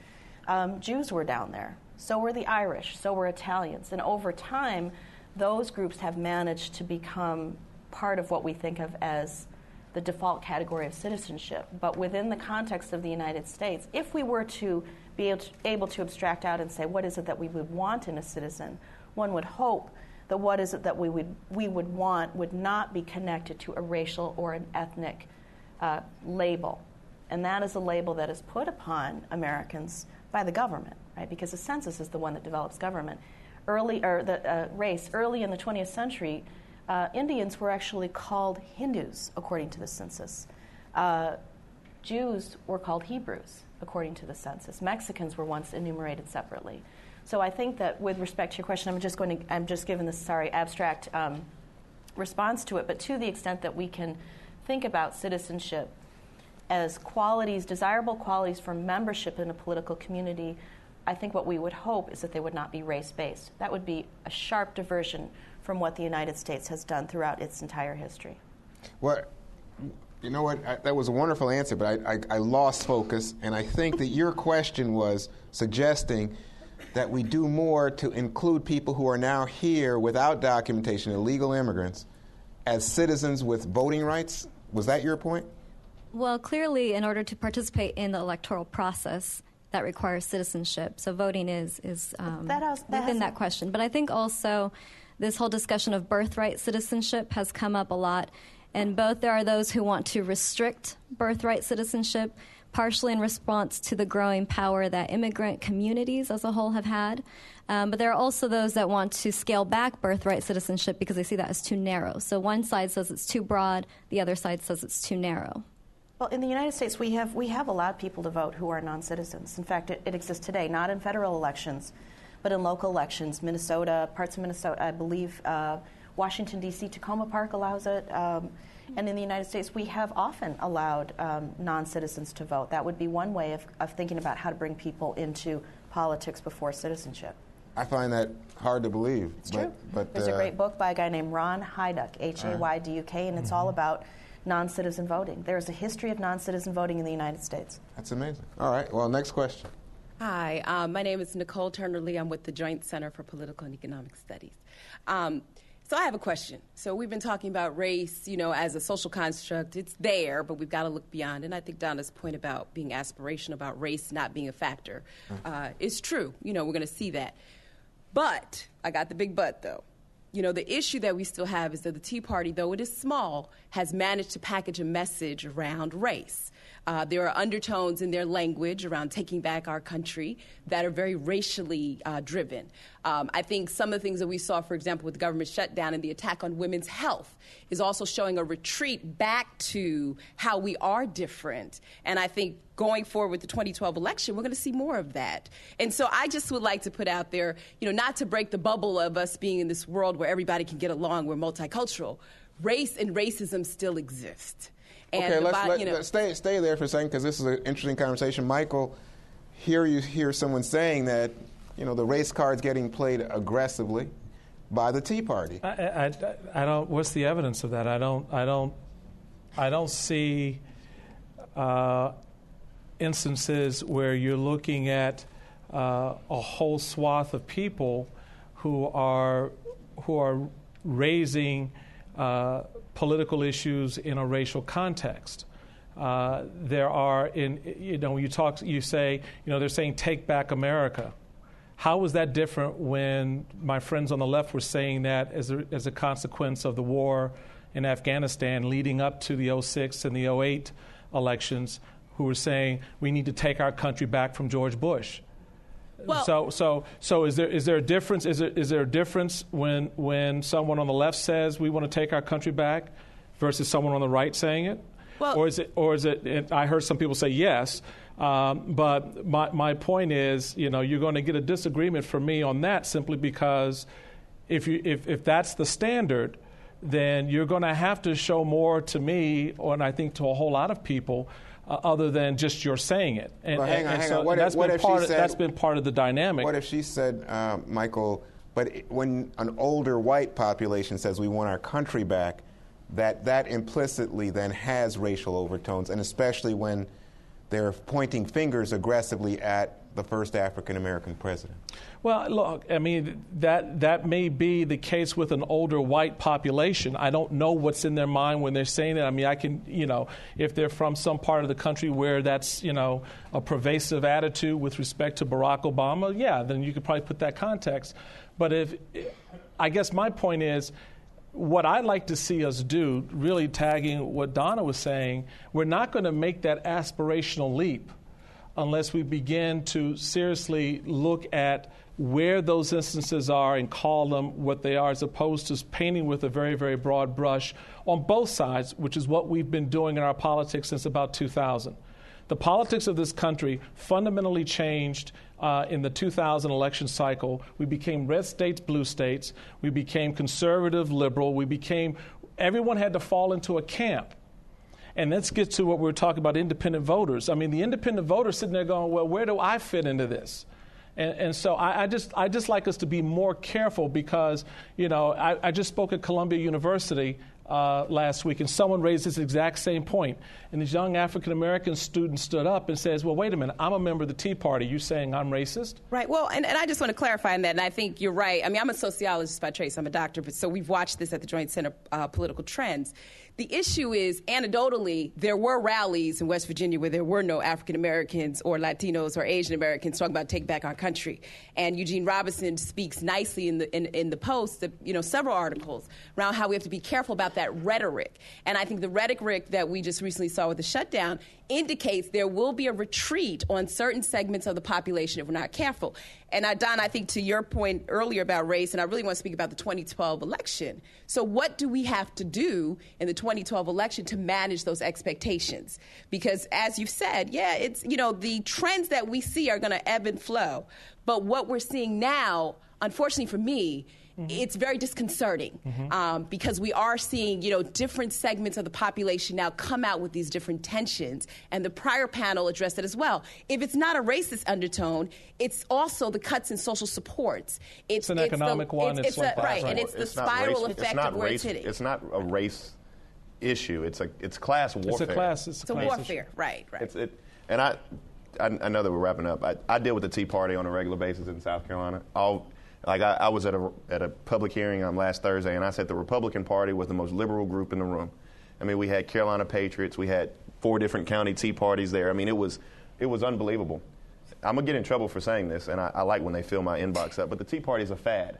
Jews were down there. So were the Irish, so were Italians. And over time, those groups have managed to become part of what we think of as the default category of citizenship. But within the context of the United States, if we were to be able to abstract out and say, what is it that we would want in a citizen, one would hope that what is it that we would want would not be connected to a racial or an ethnic label. And that is a label that is put upon Americans by the government, right? Because the census is the one that develops government. Early in the 20th century, Indians were actually called Hindus, according to the census. Jews were called Hebrews, according to the census. Mexicans were once enumerated separately. So I think that with respect to your question, I'm just giving this abstract response to it, but to the extent that we can think about citizenship as qualities, desirable qualities for membership in a political community, I think what we would hope is that they would not be race-based. That would be a sharp diversion from what the United States has done throughout its entire history. Well, you know what? That was a wonderful answer, but I lost focus, and I think that your question was suggesting that we do more to include people who are now here without documentation, illegal immigrants, as citizens with voting rights. Was that your point? Well, clearly, in order to participate in the electoral process, that requires citizenship. So voting is within that question. But I think also this whole discussion of birthright citizenship has come up a lot. And both there are those who want to restrict birthright citizenship, partially in response to the growing power that immigrant communities as a whole have had. But there are also those that want to scale back birthright citizenship because they see that as too narrow. So one side says it's too broad, the other side says it's too narrow. Well, in the United States, we have allowed people to vote who are non-citizens. In fact, it exists today, not in federal elections, but in local elections, Minnesota, parts of Minnesota, I believe Washington, D.C., Tacoma Park allows it. And in the United States, we have often allowed non-citizens to vote. That would be one way of thinking about how to bring people into politics before citizenship. I find that hard to believe. It's true. But there's a great book by a guy named Ron Hayduk, Hayduk, and it's all about non-citizen voting. There's a history of non-citizen voting in the United States. That's amazing. All right, well, next question. Hi, my name is Nicole Turner-Lee. I'm with the Joint Center for Political and Economic Studies. So I have a question. So we've been talking about race, as a social construct. It's there, but we've got to look beyond. And I think Donna's point about being aspirational, about race not being a factor, is true. We're going to see that. But, I got the big but, though. The issue that we still have is that the Tea Party, though it is small, has managed to package a message around race. There are undertones in their language around taking back our country that are very racially driven. I think some of the things that we saw, for example, with the government shutdown and the attack on women's health is also showing a retreat back to how we are different. And I think going forward with the 2012 election, we're going to see more of that. And so I just would like to put out there, not to break the bubble of us being in this world where everybody can get along, we're multicultural. Race and racism still exist. Okay, let's stay there for a second because this is an interesting conversation. Michael, here you hear someone saying that, the race card's getting played aggressively by the Tea Party. I don't. What's the evidence of that? I don't see instances where you're looking at a whole swath of people who are raising political issues in a racial context. There are, when you say, they're saying take back America. How is that different when my friends on the left were saying that as a consequence of the war in Afghanistan leading up to the 2006 and the 2008 elections, who were saying we need to take our country back from George Bush? Well, so is there a difference? Is there a difference when someone on the left says we want to take our country back versus someone on the right saying it? Well, or is it? I heard some people say yes, but my point is, you're going to get a disagreement from me on that simply because if that's the standard, then you're going to have to show more to me, and I think to a whole lot of people. Other than just your saying it. And, well, hang on. That's been part of the dynamic. What if she said, Michael, but when an older white population says we want our country back, that implicitly then has racial overtones, and especially when they're pointing fingers aggressively at the first African-American president? Well, look, that may be the case with an older white population. I don't know what's in their mind when they're saying it. I can, if they're from some part of the country where that's, a pervasive attitude with respect to Barack Obama, yeah, then you could probably put that context. But I guess my point is, what I'd like to see us do, really tagging what Donna was saying, we're not going to make that aspirational leap unless we begin to seriously look at where those instances are and call them what they are, as opposed to painting with a very, very broad brush on both sides, which is what we've been doing in our politics since about 2000. The politics of this country fundamentally changed in the 2000 election cycle. We became red states, blue states. We became conservative, liberal. Everyone had to fall into a camp. And let's get to what we were talking about, independent voters. The independent voters sitting there going, well, where do I fit into this? And so I just like us to be more careful because, I just spoke at Columbia University last week, and someone raised this exact same point. And this young African-American student stood up and says, well, wait a minute, I'm a member of the Tea Party. You saying I'm racist? Right. Well, and I just want to clarify on that, and I think you're right. I'm a sociologist by trade, so I'm a doctor, but so we've watched this at the Joint Center Political Trends. The issue is, anecdotally, there were rallies in West Virginia where there were no African Americans or Latinos or Asian Americans talking about take back our country. And Eugene Robinson speaks nicely in the Post, several articles around how we have to be careful about that rhetoric. And I think the rhetoric that we just recently saw with the shutdown indicates there will be a retreat on certain segments of the population if we're not careful. And Donna, I think to your point earlier about race, and I really want to speak about the 2012 election. So what do we have to do in the 2012 election to manage those expectations? Because as you've said, it's, the trends that we see are going to ebb and flow. But what we're seeing now, unfortunately for me, it's very disconcerting because we are seeing, different segments of the population now come out with these different tensions. And the prior panel addressed it as well. If it's not a racist undertone, it's also the cuts in social supports. It's an economic one. And it's the spiral effect of where it's hitting. It's not a race issue. It's class warfare. It's a warfare. Right. And I know that we're wrapping up. I deal with the Tea Party on a regular basis in South Carolina. I was at a public hearing last Thursday, and I said the Republican Party was the most liberal group in the room. I mean, we had Carolina Patriots, we had 4 different county Tea Parties there. I mean, it was unbelievable. I'm gonna get in trouble for saying this, and I like when they fill my inbox up. But the Tea Party is a fad.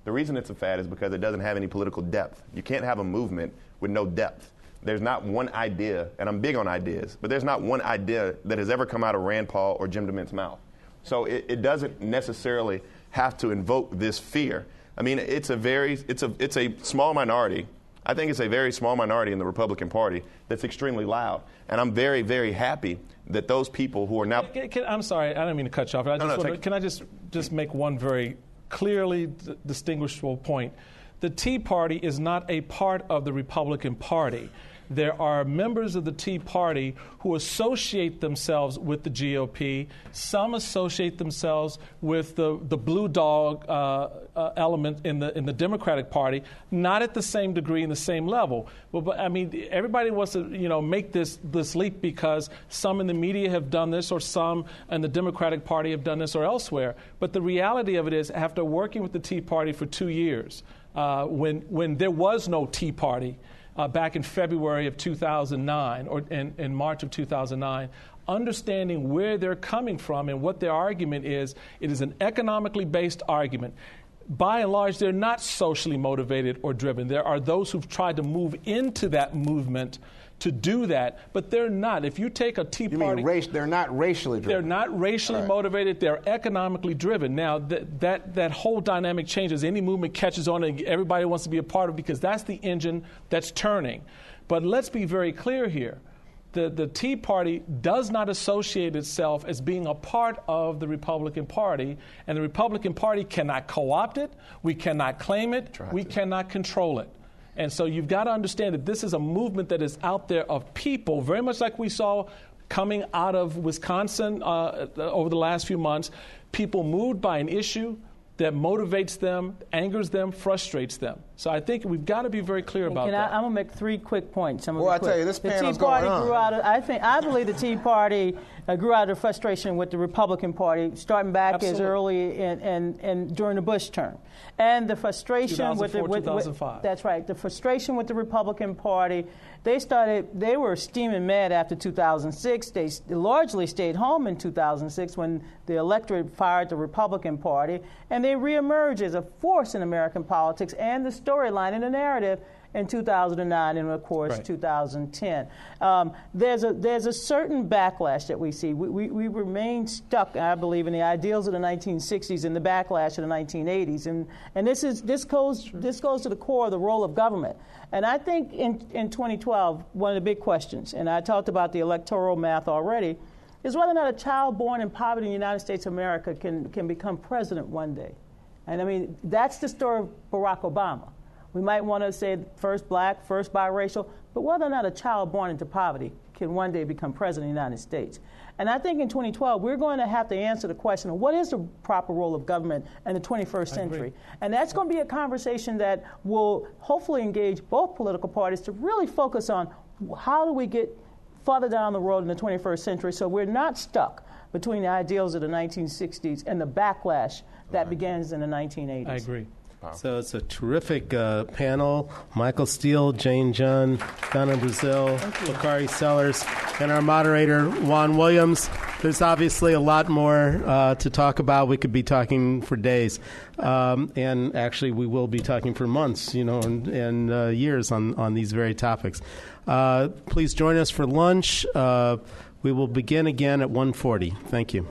The reason it's a fad is because it doesn't have any political depth. You can't have a movement with no depth. There's not one idea, and I'm big on ideas, but there's not one idea that has ever come out of Rand Paul or Jim DeMint's mouth. So it doesn't necessarily have to invoke this fear. I mean, it's a small minority. I think it's a very small minority in the Republican Party that's extremely loud. And I'm very, very happy that those people who are now... I'm sorry, I don't mean to cut you off. Can I just make one very clearly distinguishable point? The Tea Party is not a part of the Republican Party. There are members of the Tea Party who associate themselves with the GOP. Some associate themselves with the blue dog element in the Democratic Party, not at the same degree and the same level. But I mean, everybody wants to make this leap because some in the media have done this, or some in the Democratic Party have done this, or elsewhere. But the reality of it is, after working with the Tea Party for 2 years, when there was no Tea Party, back in February of 2009 or in March of 2009, understanding where they're coming from and what their argument is, it is an economically based argument. By and large, they're not socially motivated or driven. There are those who've tried to move into that movement to do that, but they're not. If you take a Tea Party... You mean they're not racially driven? They're not racially motivated. They're economically driven. Now, that whole dynamic changes. Any movement catches on and everybody wants to be a part of it because that's the engine that's turning. But let's be very clear here. The Tea Party does not associate itself as being a part of the Republican Party, and the Republican Party cannot co-opt it, we cannot claim it, we cannn't control it. And so you've got to understand that this is a movement that is out there of people, very much like we saw coming out of Wisconsin over the last few months. People moved by an issue that motivates them, angers them, frustrates them. So I think we've got to be very clear about that. I'm going to make 3 quick points. Well, I tell you, this panel's going on. I believe the Tea Party grew out of frustration with the Republican Party, starting back as early and during the Bush term. And the frustration with 2005. That's right. The frustration with the Republican Party. They were steaming mad after 2006. They largely stayed home in 2006 when the electorate fired the Republican Party, and they reemerged as a force in American politics and the storyline and the narrative in 2009 and, of course, 2010. There's a certain backlash that we see. We remain stuck, I believe, in the ideals of the 1960s and the backlash of the 1980s. And this goes to the core of the role of government. And I think in 2012, one of the big questions, and I talked about the electoral math already, is whether or not a child born in poverty in the United States of America can become president one day. And I mean, that's the story of Barack Obama. We might want to say first black, first biracial, but whether or not a child born into poverty can one day become president of the United States. And I think in 2012, we're going to have to answer the question of what is the proper role of government in the 21st century. And that's going to be a conversation that will hopefully engage both political parties to really focus on how do we get farther down the road in the 21st century so we're not stuck between the ideals of the 1960s and the backlash that begins in the 1980s. I agree. So it's a terrific panel. Michael Steele, Jane John, Donna Brazille, Bakari Sellers, and our moderator, Juan Wiliams. There's obviously a lot more to talk about. We could be talking for days. And actually, we will be talking for months, and years on these very topics. Please join us for lunch. We will begin again at 1:40. Thank you.